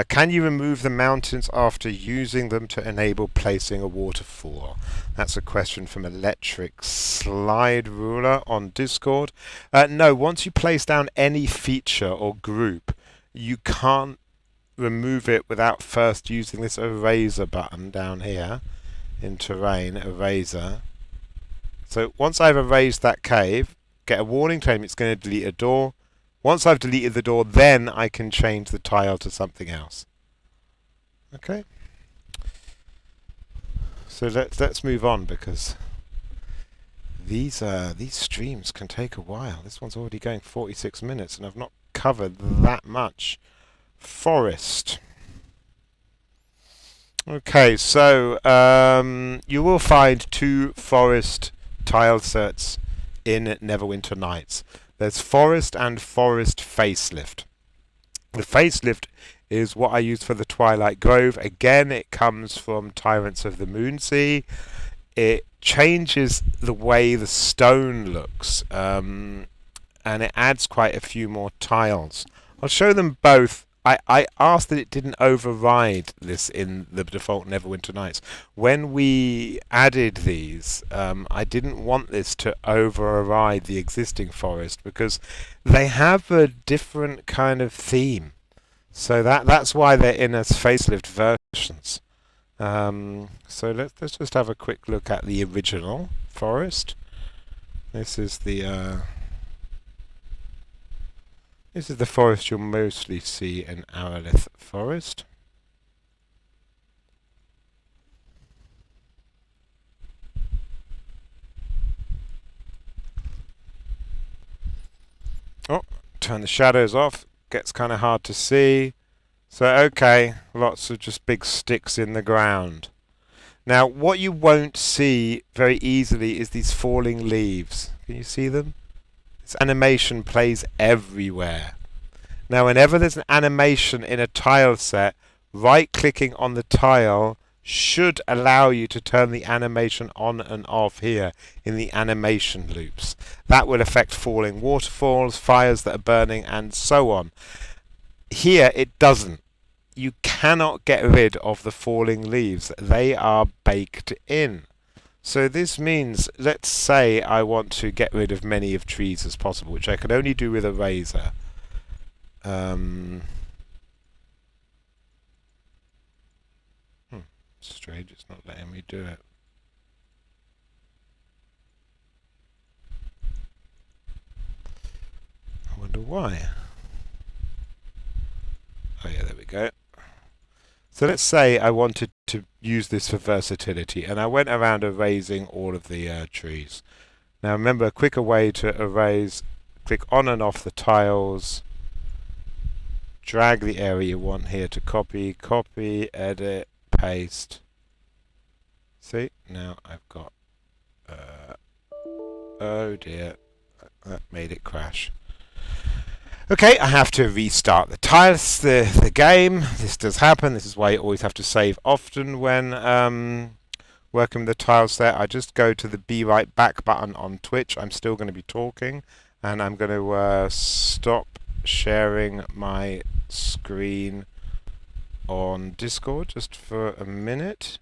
Can you remove the mountains after using them to enable placing a waterfall? That's a question from Electric Slide Ruler on Discord. No, once you place down any feature or group, you can't remove it without first using this eraser button down here in terrain, eraser. So once I've erased that cave, get a warning telling me it's going to delete a door. Once I've deleted the door, then I can change the tile to something else. Okay. So let's move on, because these streams can take a while. This one's already going 46 minutes, and I've not covered that much. Forest. Okay, so you will find 2 forest tile sets in Neverwinter Nights. There's forest and forest facelift. The facelift is what I use for the Twilight Grove. Again, it comes from Tyrants of the Moonsea. It changes the way the stone looks, and it adds quite a few more tiles. I'll show them both. I asked that it didn't override this in the default Neverwinter Nights. When we added these, I didn't want this to override the existing forest because they have a different kind of theme. So that's why they're in as facelift versions. So let's just have a quick look at the original forest. This is the forest you'll mostly see in Aurora Forest. Oh, turn the shadows off. Gets kind of hard to see. So okay, lots of just big sticks in the ground. Now, what you won't see very easily is these falling leaves. Can you see them? This animation plays everywhere. Now, whenever there's an animation in a tile set, right-clicking on the tile should allow you to turn the animation on and off here in the animation loops. That will affect falling waterfalls, fires that are burning, and so on. Here, it doesn't. You cannot get rid of the falling leaves. They are baked in. So this means, let's say I want to get rid of many of trees as possible, which I can only do with a razor. Strange, it's not letting me do it. I wonder why. Oh yeah, there we go. So let's say I wanted to use this for versatility, and I went around erasing all of the trees. Now remember, a quicker way to erase, click on and off the tiles, drag the area you want here to copy, edit, paste. See, now I've got, oh dear, that made it crash. Okay, I have to restart the tiles, the game. This does happen. This is why you always have to save often when working with the tile set. I just go to the Be Right Back button on Twitch. I'm still going to be talking, and I'm going to stop sharing my screen on Discord just for a minute.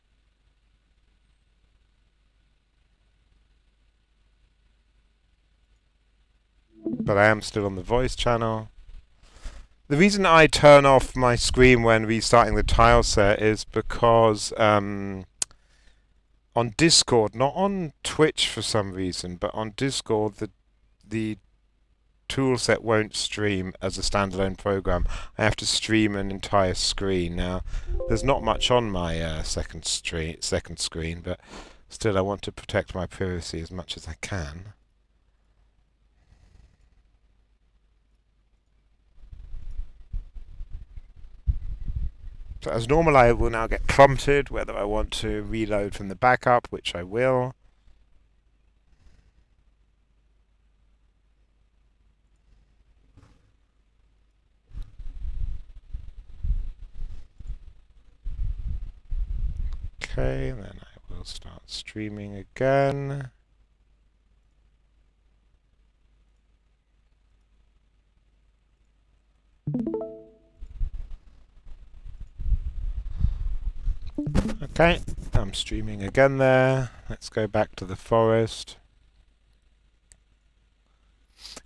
But I am still on the voice channel. The reason I turn off my screen when restarting the tile set is because on Discord, not on Twitch for some reason, but on Discord the Toolset won't stream as a standalone program. I have to stream an entire screen. Now, there's not much on my second screen, but still I want to protect my privacy as much as I can. So as normal, I will now get prompted whether I want to reload from the backup, which I will. Okay, then I will start streaming again. Okay, I'm streaming again there. Let's go back to the forest.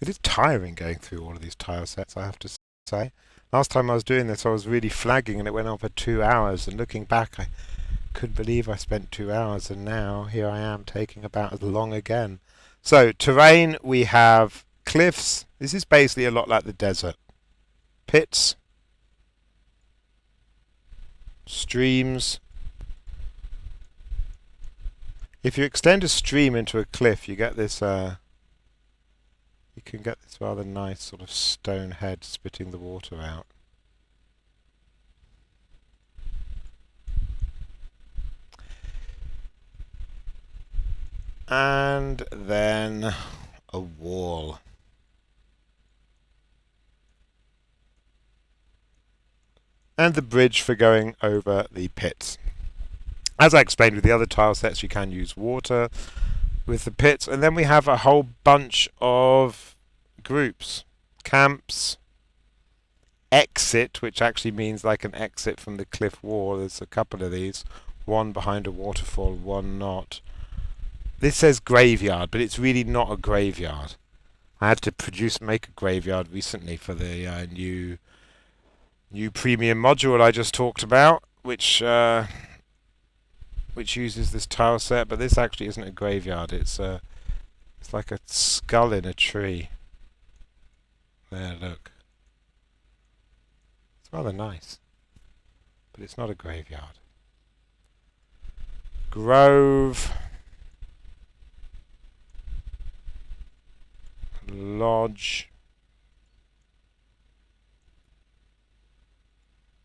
It is tiring going through all of these tile sets, I have to say. Last time I was doing this, I was really flagging and it went on for 2 hours. And looking back, I couldn't believe I spent 2 hours. And now, here I am, taking about as long again. So, terrain, we have cliffs. This is basically a lot like the desert. Pits. Streams. If you extend a stream into a cliff, you get this, you can get this rather nice sort of stone head spitting the water out. And then a wall. and the bridge for going over the pits. As I explained with the other tile sets, you can use water with the pits, and then we have a whole bunch of groups. Camps, exit, which actually means like an exit from the cliff wall. There's a couple of these, one behind a waterfall, one not. This says graveyard, but it's really not a graveyard. I had to make a graveyard recently for the new premium module I just talked about, which uses this tile set, but this actually isn't a graveyard. It's like a skull in a tree. There, look. It's rather nice, but it's not a graveyard. Grove. Lodge.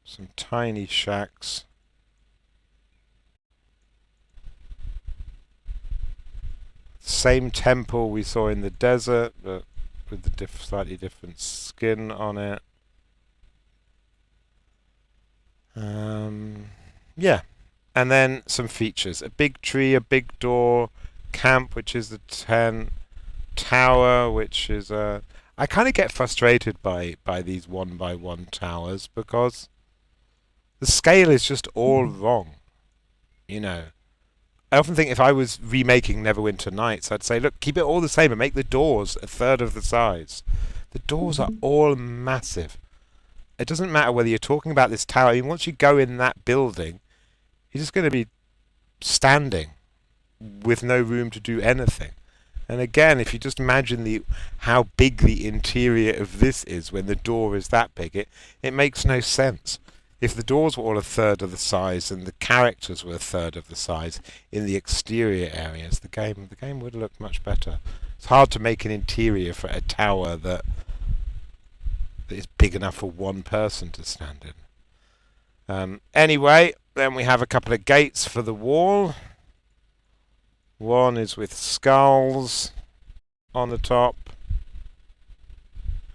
Some tiny shacks. Same temple we saw in the desert, but with the slightly different skin on it. Yeah. And then some features. A big tree, a big door, camp, which is the tent, tower, which is I kind of get frustrated by these 1x1 towers because the scale is just all wrong. You know, I often think if I was remaking Neverwinter Nights, I'd say, look, keep it all the same and make the doors a third of the size. The doors are all massive. It doesn't matter whether you're talking about this tower. I mean, once you go in that building, you're just going to be standing with no room to do anything. And again, if you just imagine how big the interior of this is when the door is that big, it makes no sense. If the doors were all a third of the size and the characters were a third of the size in the exterior areas, the game would look much better. It's hard to make an interior for a tower that is big enough for one person to stand in. Anyway, then we have a couple of gates for the wall. One is with skulls on the top,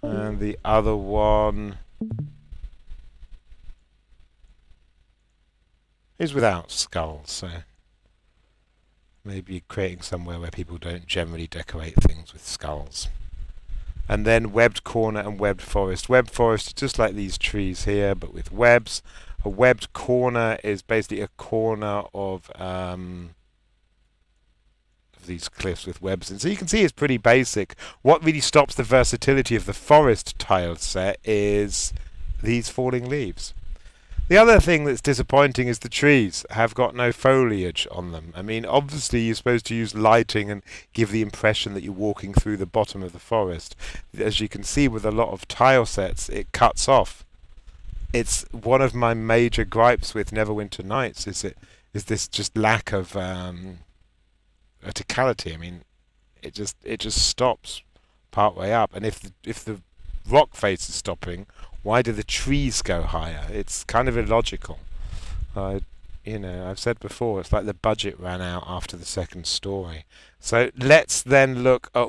and the other one is without skulls, so maybe creating somewhere where people don't generally decorate things with skulls. And then webbed corner and webbed forest. Webbed forest is just like these trees here, but with webs. A webbed corner is basically a corner of these cliffs with webs in. So you can see it's pretty basic. What really stops the versatility of the forest tile set is these falling leaves. The other thing that's disappointing is the trees have got no foliage on them. I mean, obviously you're supposed to use lighting and give the impression that you're walking through the bottom of the forest. As you can see with a lot of tile sets, it cuts off. It's one of my major gripes with Neverwinter Nights is this just lack of verticality. I mean, it just stops part way up, and if the rock face is stopping, why do the trees go higher? It's kind of illogical. I've said before, it's like the budget ran out after the second story. So let's then look at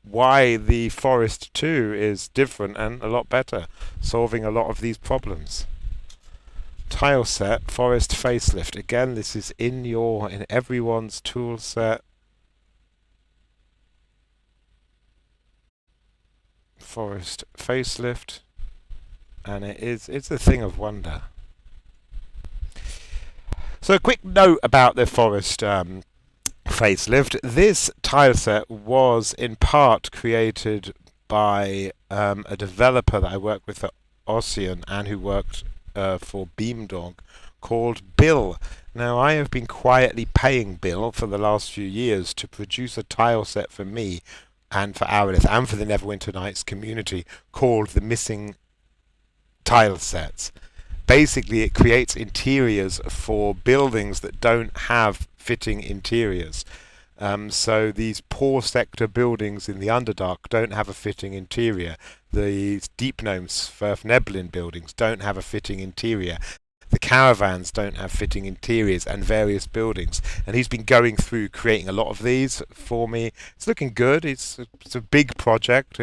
why the Forest 2 is different and a lot better, solving a lot of these problems. Tile set, Forest facelift. Again, this is in everyone's tool set. Forest facelift, and it's a thing of wonder. So a quick note about the Forest facelift. This tile set was in part created by a developer that I worked with at Ocean and who worked for Beamdog, called Bill. Now, I have been quietly paying Bill for the last few years to produce a tile set for me and for Aurora and for the Neverwinter Nights community called the Missing Tile Sets. Basically, it creates interiors for buildings that don't have fitting interiors. So these poor sector buildings in the Underdark don't have a fitting interior. The Deep Gnome Sverfneblin buildings don't have a fitting interior. The caravans don't have fitting interiors and various buildings. And he's been going through creating a lot of these for me. It's looking good. It's a big project.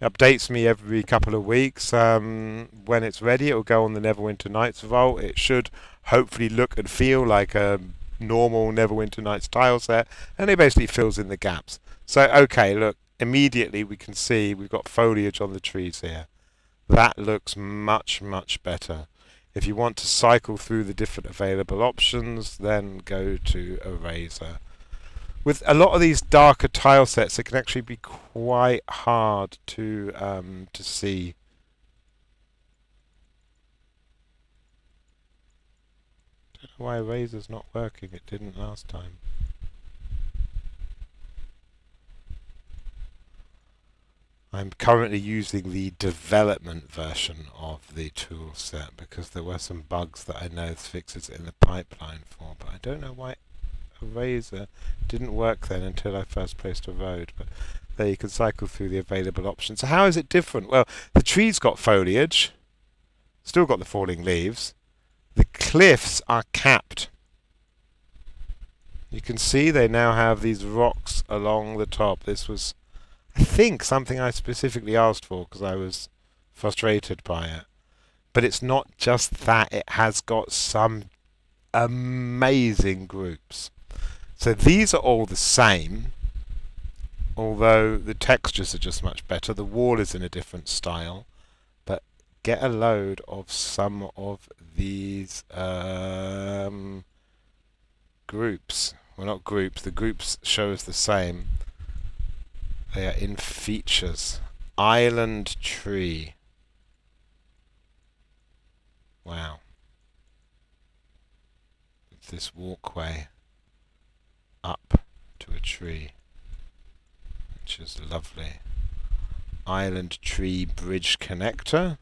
It updates me every couple of weeks. When it's ready, it will go on the Neverwinter Nights vault. It should hopefully look and feel like a normal Neverwinter Nights tile set, and it basically fills in the gaps. So, okay, look, immediately we can see we've got foliage on the trees here. That looks much, much better. If you want to cycle through the different available options, then go to Eraser. With a lot of these darker tile sets, it can actually be quite hard to see. I don't know why Eraser's not working. It didn't last time. I'm currently using the development version of the tool set because there were some bugs that I know there's fixes in the pipeline for, but I don't know why Eraser didn't work then until I first placed a road. But there you can cycle through the available options. So how is it different? Well, the tree's got foliage, still got the falling leaves. The cliffs are capped. You can see they now have these rocks along the top. This was, I think, something I specifically asked for because I was frustrated by it. But it's not just that, it has got some amazing groups. So these are all the same, although the textures are just much better. The wall is in a different style, but get a load of some of these groups. Well, not groups, the groups show us the same. They are in features. Island tree. Wow. This walkway up to a tree, which is lovely. Island tree bridge connector.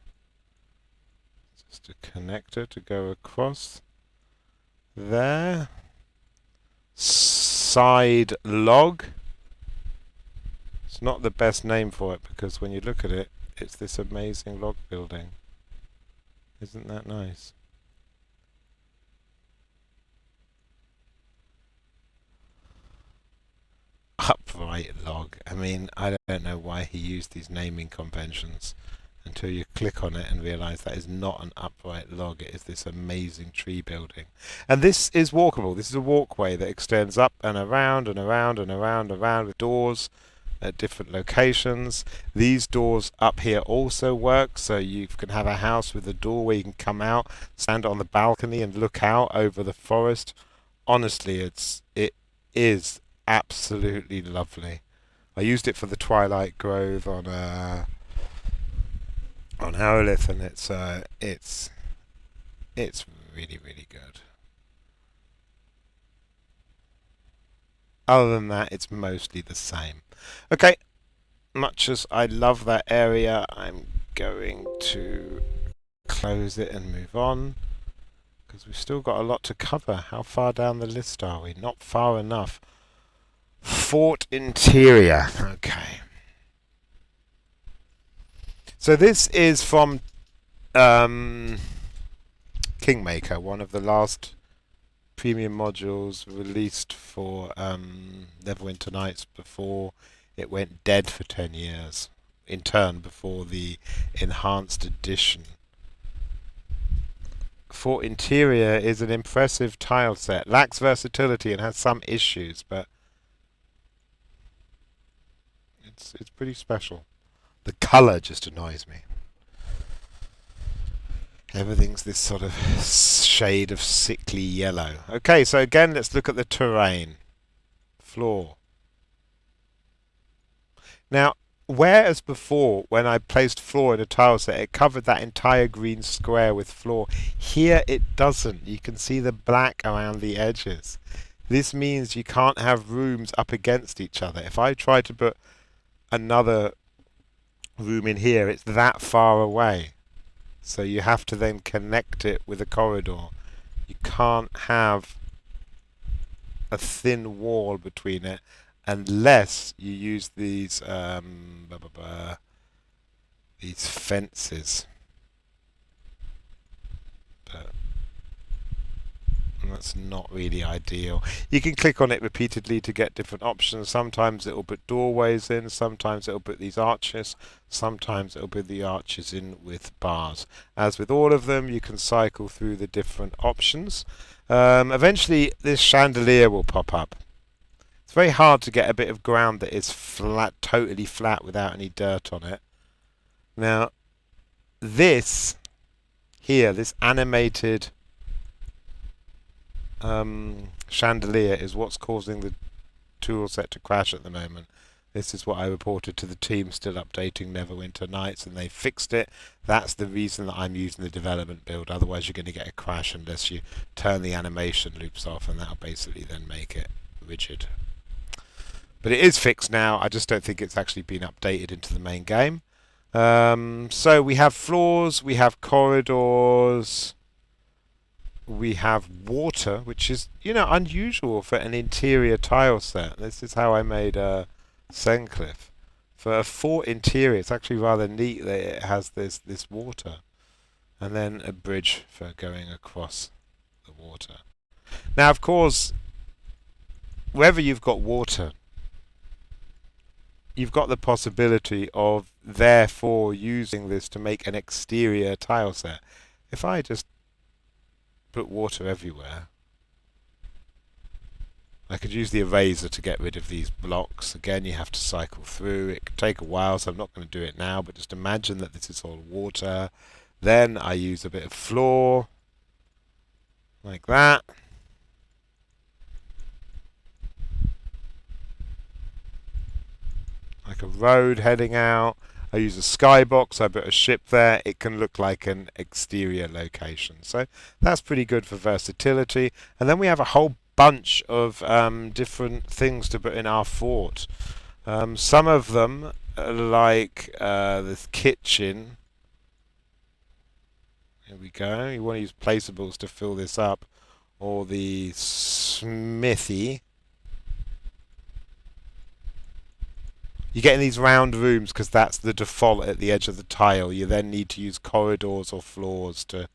Just a connector to go across there. Side log. It's not the best name for it because when you look at it, it's this amazing log building. Isn't that nice? Upright log. I mean, I don't know why he used these naming conventions until you click on it and realize that is not an upright log. It is this amazing tree building. And this is walkable. This is a walkway that extends up and around and around and around and around with doors at different locations. These doors up here also work, so you can have a house with a door where you can come out, stand on the balcony and look out over the forest. Honestly, it is absolutely lovely. I used it for the Twilight Grove on Aurora, and it's really, really good. Other than that, it's mostly the same. Okay, much as I love that area, I'm going to close it and move on because we've still got a lot to cover. How far down the list are we? Not far enough. Fort interior. Okay. So this is from Kingmaker, one of the last premium modules released for Neverwinter Nights before it went dead for 10 years. In turn, before the enhanced edition. Fort interior is an impressive tile set. Lacks versatility and has some issues, but it's pretty special. The colour just annoys me. Everything's this sort of shade of sickly yellow. Okay, so again, let's look at the terrain. Floor. Now, whereas before, when I placed floor in a tile set, it covered that entire green square with floor. Here it doesn't. You can see the black around the edges. This means you can't have rooms up against each other. If I try to put another room in here, it's that far away. So you have to then connect it with a corridor. You can't have a thin wall between it unless you use these fences. But That's not really ideal. You can click on it repeatedly to get different options. Sometimes it'll put doorways in, sometimes it'll put these arches, sometimes it'll put the arches in with bars. As with all of them, you can cycle through the different options. Eventually, this chandelier will pop up. It's very hard to get a bit of ground that is flat, totally flat without any dirt on it. Now, this here, this animated chandelier is what's causing the toolset to crash at the moment. This is what I reported to the team still updating Neverwinter Nights, and they fixed it. That's the reason that I'm using the development build. Otherwise you're going to get a crash unless you turn the animation loops off, and that'll basically then make it rigid. But it is fixed now. I just don't think it's actually been updated into the main game. So we have floors, we have corridors, we have water, which is, unusual for an interior tile set. This is how I made Sencliff. For a fort interior, it's actually rather neat that it has this water. And then a bridge for going across the water. Now, of course, wherever you've got water, you've got the possibility of, therefore, using this to make an exterior tile set. If I just put water everywhere, I could use the eraser to get rid of these blocks. Again, you have to cycle through. It could take a while, so I'm not going to do it now, but just imagine that this is all water. Then I use a bit of floor, like that. Like a road heading out. I use a skybox, I put a ship there, it can look like an exterior location. So that's pretty good for versatility. And then we have a whole bunch of different things to put in our fort. Some of them, like this kitchen. Here we go. You want to use placeables to fill this up. Or the smithy. You get in these round rooms because that's the default at the edge of the tile. You then need to use corridors or floors to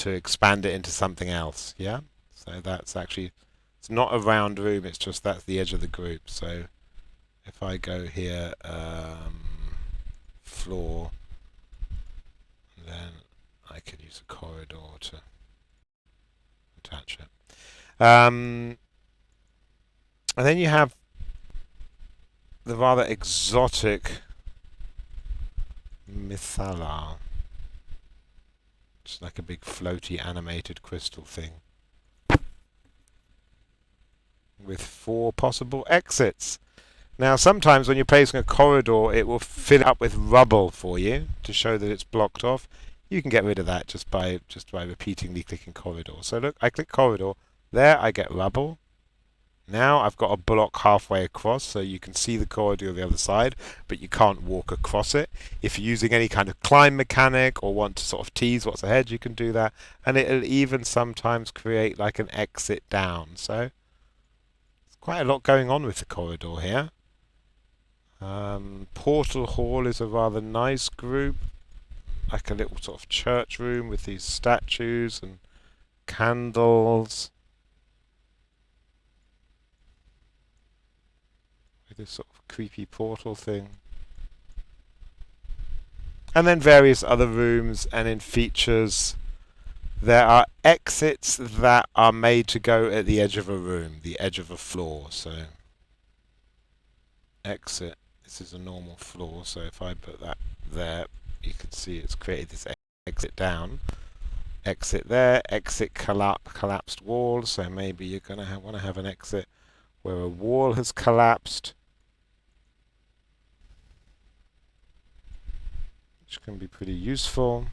expand it into something else. Yeah? So that's actually, it's not a round room, it's just that's the edge of the group. So if I go here, floor, then I can use a corridor to attach it. And then you have the rather exotic Mithala. It's like a big floaty animated crystal thing. With 4 possible exits. Now sometimes when you're placing a corridor it will fill up with rubble for you to show that it's blocked off. You can get rid of that just by repeatedly clicking corridor. So look, I click corridor, there I get rubble. Now I've got a block halfway across so you can see the corridor on the other side, but you can't walk across it. If you're using any kind of climb mechanic or want to sort of tease what's ahead, you can do that. And it'll even sometimes create like an exit down. So there's quite a lot going on with the corridor here. Portal Hall is a rather nice group. Like a little sort of church room with these statues and candles. This sort of creepy portal thing. And then various other rooms, and in features there are exits that are made to go at the edge of a room, the edge of a floor. So exit, this is a normal floor, so if I put that there, you can see it's created this exit down. Exit there, exit collapsed wall, so maybe you're going to want to have an exit where a wall has collapsed. Which can be pretty useful.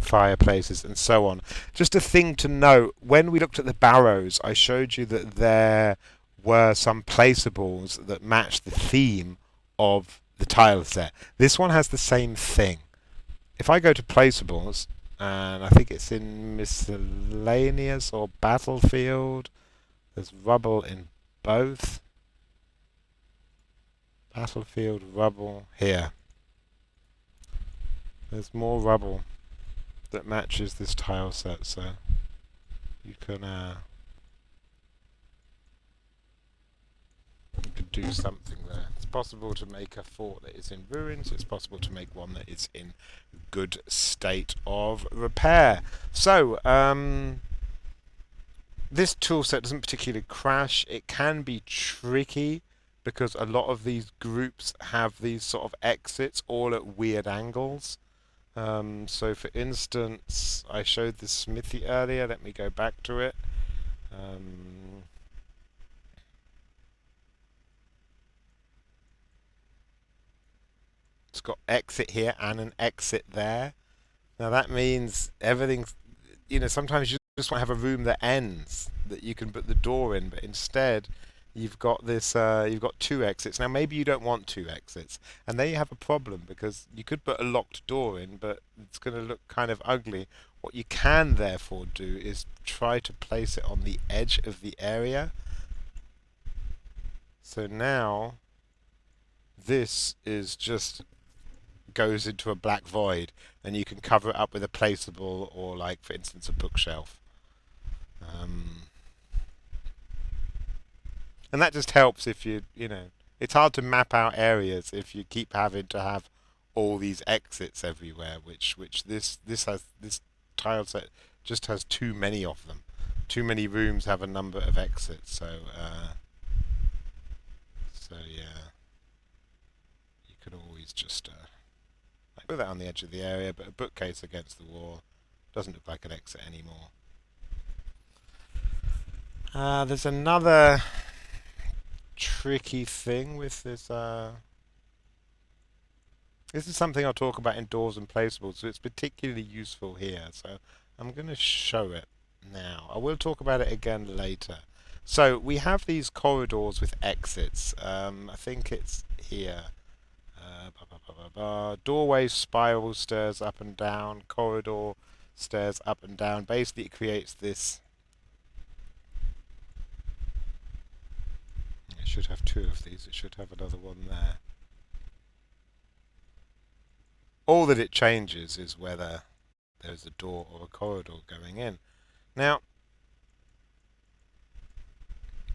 Fireplaces and so on. Just a thing to note, when we looked at the barrows, I showed you that there were some placeables that matched the theme of the tile set. This one has the same thing. If I go to placeables, and I think it's in miscellaneous or battlefield, there's rubble in both. Battlefield, rubble, here. There's more rubble that matches this tile set, so you can do something there. It's possible to make a fort that is in ruins. It's possible to make one that is in good state of repair. So, this toolset doesn't particularly crash. It can be tricky because a lot of these groups have these sort of exits all at weird angles. So for instance, I showed the smithy earlier. Let me go back to it. It's got exit here and an exit there. Now that means everything's, sometimes you just want to have a room that ends that you can put the door in, but instead you've got this, you've got two exits. Now maybe you don't want two exits, and there you have a problem because you could put a locked door in, but it's going to look kind of ugly. What you can therefore do is try to place it on the edge of the area. So now this is just goes into a black void, and you can cover it up with a placeable or, like, for instance, a bookshelf. And that just helps if it's hard to map out areas if you keep having to have all these exits everywhere, which this tile set just has too many of them. Too many rooms have a number of exits, so yeah, you can always just put that on the edge of the area, but a bookcase against the wall doesn't look like an exit anymore. There's another tricky thing with this. This is something I'll talk about in doors and placeables, so it's particularly useful here. So I'm going to show it now. I will talk about it again later. So we have these corridors with exits. I think it's here. Doorway, spiral stairs up and down, corridor, stairs up and down. Basically, it creates this. It should have two of these. It should have another one there. All that it changes is whether there's a door or a corridor going in. Now,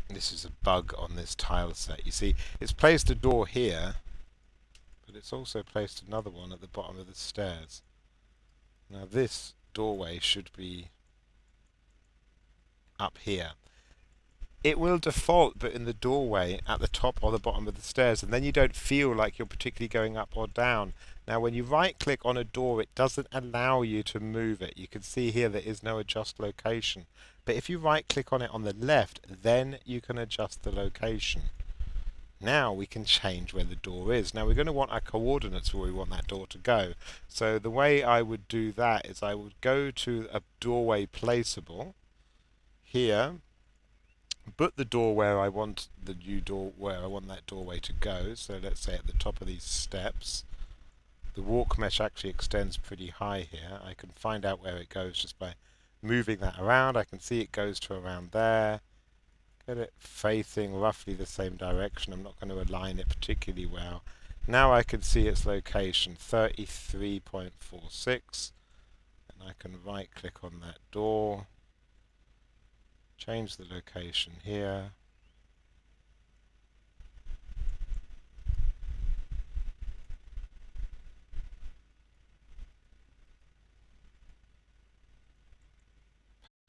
this is a bug on this tile set. You see, it's placed a door here, but it's also placed another one at the bottom of the stairs. Now this doorway should be up here. It will default, but in the doorway at the top or the bottom of the stairs, and then you don't feel like you're particularly going up or down. Now when you right click on a door, it doesn't allow you to move it. You can see here there is no adjust location. But if you right click on it on the left, then you can adjust the location. Now we can change where the door is. Now we're going to want our coordinates where we want that door to go. So the way I would do that is I would go to a doorway placeable here, put the door where I want the new door, where I want that doorway to go. So let's say at the top of these steps. The walk mesh actually extends pretty high here. I can find out where it goes just by moving that around. I can see it goes to around there. Get it facing roughly the same direction. I'm not going to align it particularly well. Now I can see its location, 33.46. And I can right click on that door. Change the location here.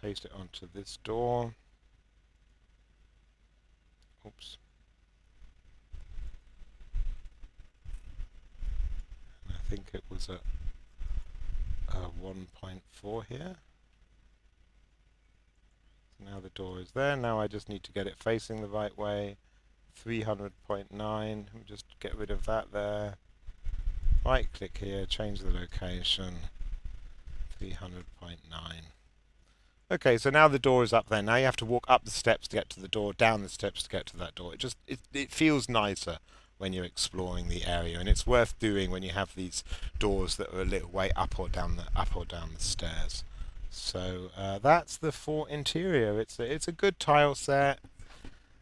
Paste it onto this door. Oops. And I think it was at 1.4 here. So now the door is there. Now I just need to get it facing the right way. 300.9. Just get rid of that there. Right click here, change the location. 300.9. Okay, so now the door is up there. Now you have to walk up the steps to get to the door, down the steps to get to that door. It feels nicer when you're exploring the area, and it's worth doing when you have these doors that are a little way up or down the stairs. So that's the fort interior. It's a good tile set.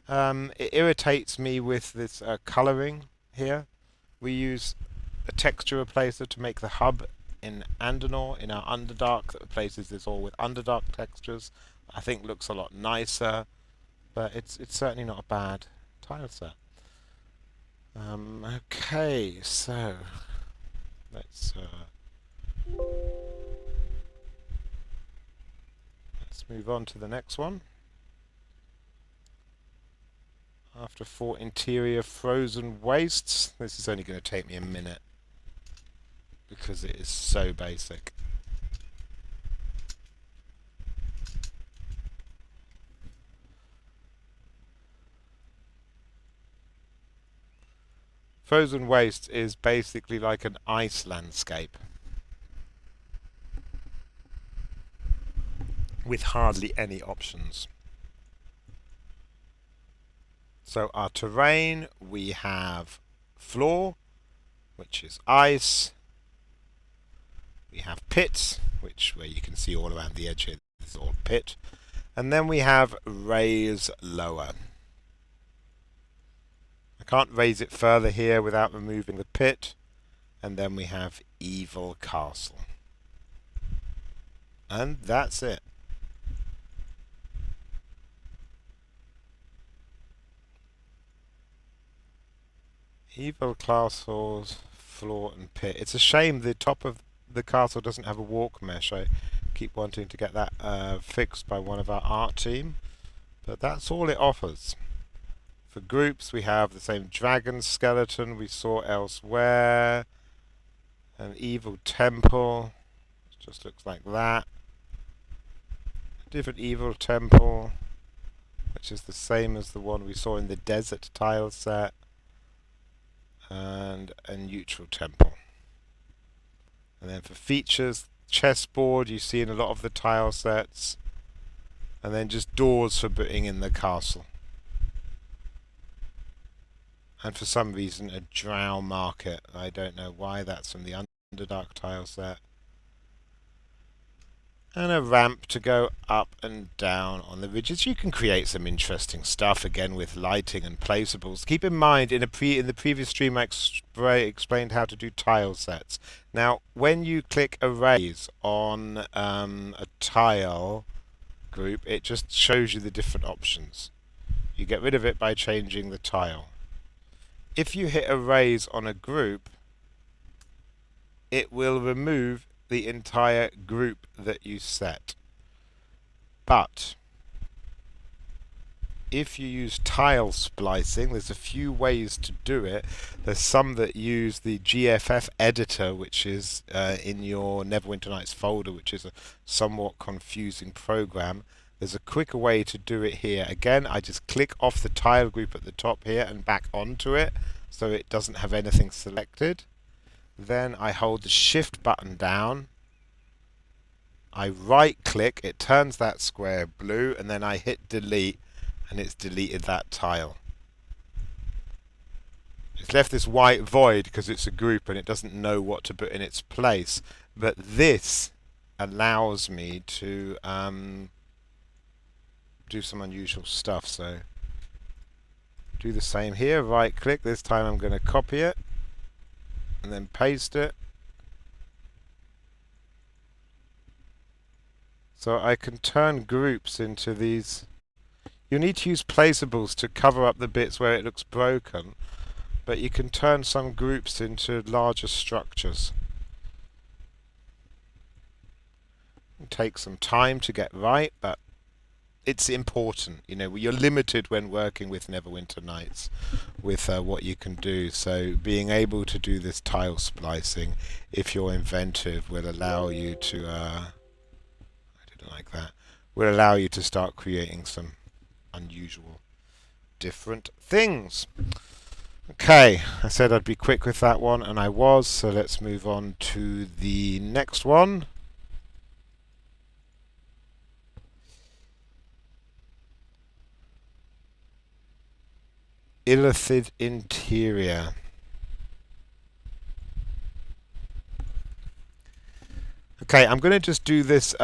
It irritates me with this colouring here. We use a texture replacer to make the hub in Andanor, in our Underdark, that replaces this all with Underdark textures. I think looks a lot nicer, but it's certainly not a bad tile set. Okay, so let's move on to the next one. After 4 interior frozen wastes, this is only going to take me a minute because it is so basic. Frozen waste is basically like an ice landscape with hardly any options. So our terrain, we have floor, which is ice. We have pits, where you can see all around the edge here, this is all pit. And then we have raise lower. I can't raise it further here without removing the pit. And then we have evil castle. And that's it. Evil castles, floor and pit. It's a shame the top of the castle doesn't have a walk mesh. I keep wanting to get that fixed by one of our art team. But that's all it offers. For groups, we have the same dragon skeleton we saw elsewhere. An evil temple. It just looks like that. A different evil temple, which is the same as the one we saw in the desert tile set. And a neutral temple. And then for features, chessboard you see in a lot of the tile sets. And then just doors for putting in the castle. And for some reason a drow market. I don't know why, that's from the Underdark tile set. And a ramp to go up and down on the ridges. You can create some interesting stuff again with lighting and placeables. Keep in mind, in the previous stream I explained how to do tile sets. Now, when you click erase on a tile group, it just shows you the different options. You get rid of it by changing the tile. If you hit erase on a group, it will remove the entire group that you set. But if you use tile splicing, there's a few ways to do it. There's some that use the GFF editor, which is in your Neverwinter Nights folder, which is a somewhat confusing program. There's a quicker way to do it here. Again, I just click off the tile group at the top here and back onto it, so it doesn't have anything selected. Then I hold the shift button down, I right click, it turns that square blue, and then I hit delete and it's deleted that tile. It's left this white void because it's a group and it doesn't know what to put in its place. But this allows me to do some unusual stuff. So do the same here, right click, this time I'm going to copy it and then paste it. So I can turn groups into these. You need to use placeables to cover up the bits where it looks broken, but you can turn some groups into larger structures. It'll take some time to get right, but it's important. You know, you're limited when working with Neverwinter Nights with what you can do. So being able to do this tile splicing, if you're inventive, will allow you to like that, will allow you to start creating some unusual different things. Okay, I said I'd be quick with that one and I was, so let's move on to the next one. Illithid interior. Okay, I'm going to just do this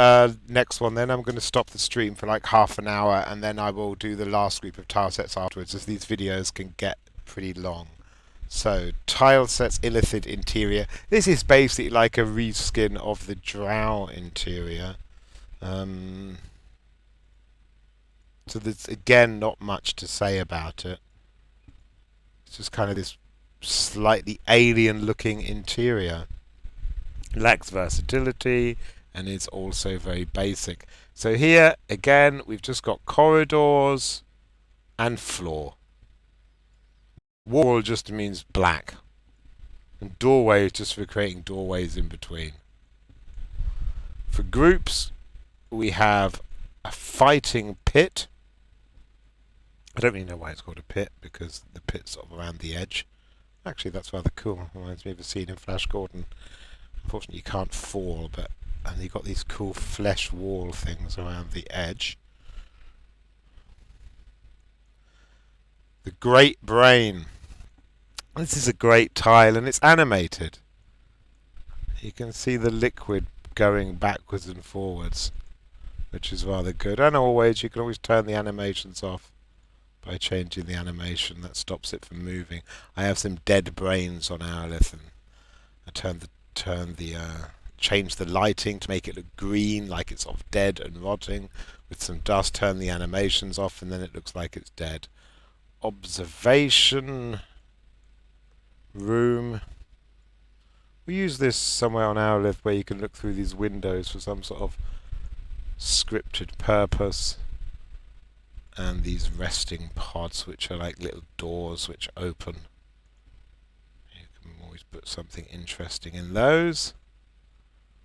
next one, then I'm going to stop the stream for like half an hour, and then I will do the last group of tile sets afterwards, as these videos can get pretty long. So, tile sets, Illithid interior. This is basically like a reskin of the Drow interior. So there's again not much to say about it. It's just kind of this slightly alien looking interior. Lacks versatility and is also very basic. So here again we've just got corridors and floor. Wall just means black. And doorway is just for creating doorways in between. For groups we have a fighting pit. I don't really know why it's called a pit, because the pit's sort of around the edge. Actually, that's rather cool. Reminds me of a scene in Flash Gordon. Unfortunately, you can't fall, but and you've got these cool flesh wall things around the edge. The Great Brain. This is a great tile, and it's animated. You can see the liquid going backwards and forwards, which is rather good. And always, you can always turn the animations off by changing the animation. That stops it from moving. I have some dead brains on Aurora, and I change the lighting to make it look green, like it's sort of dead and rotting, with some dust. Turn the animations off, and then it looks like it's dead. Observation room. We use this somewhere on Aurora where you can look through these windows for some sort of scripted purpose. And these resting pods, which are like little doors which open. You can always put something interesting in those.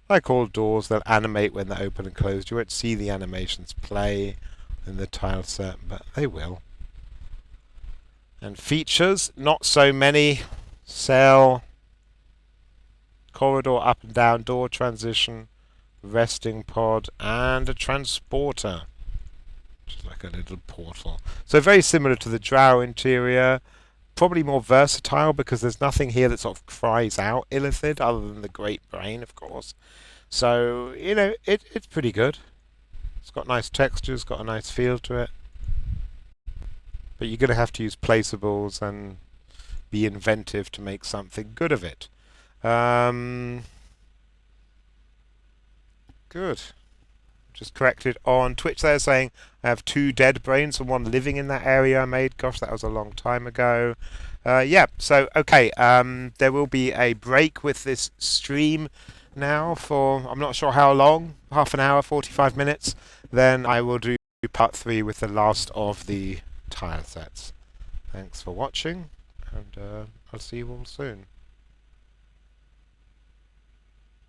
Like all doors, they'll animate when they're open and closed. You won't see the animations play in the tile set, but they will. And features, not so many. Cell, corridor up and down, door transition, resting pod, and a transporter, which is like a little portal. So very similar to the Drow interior, probably more versatile because there's nothing here that sort of cries out Illithid other than the Great Brain, of course. So, you know, it's pretty good. It's got nice textures, got a nice feel to it. But you're going to have to use placeables and be inventive to make something good of it. Good. Just corrected on Twitch there, saying I have 2 dead brains and 1 living in that area I made. Gosh, that was a long time ago. Yeah, so okay, there will be a break with this stream now for, I'm not sure how long, half an hour, 45 minutes. Then I will do part 3 with the last of the tile sets. Thanks for watching, and I'll see you all soon.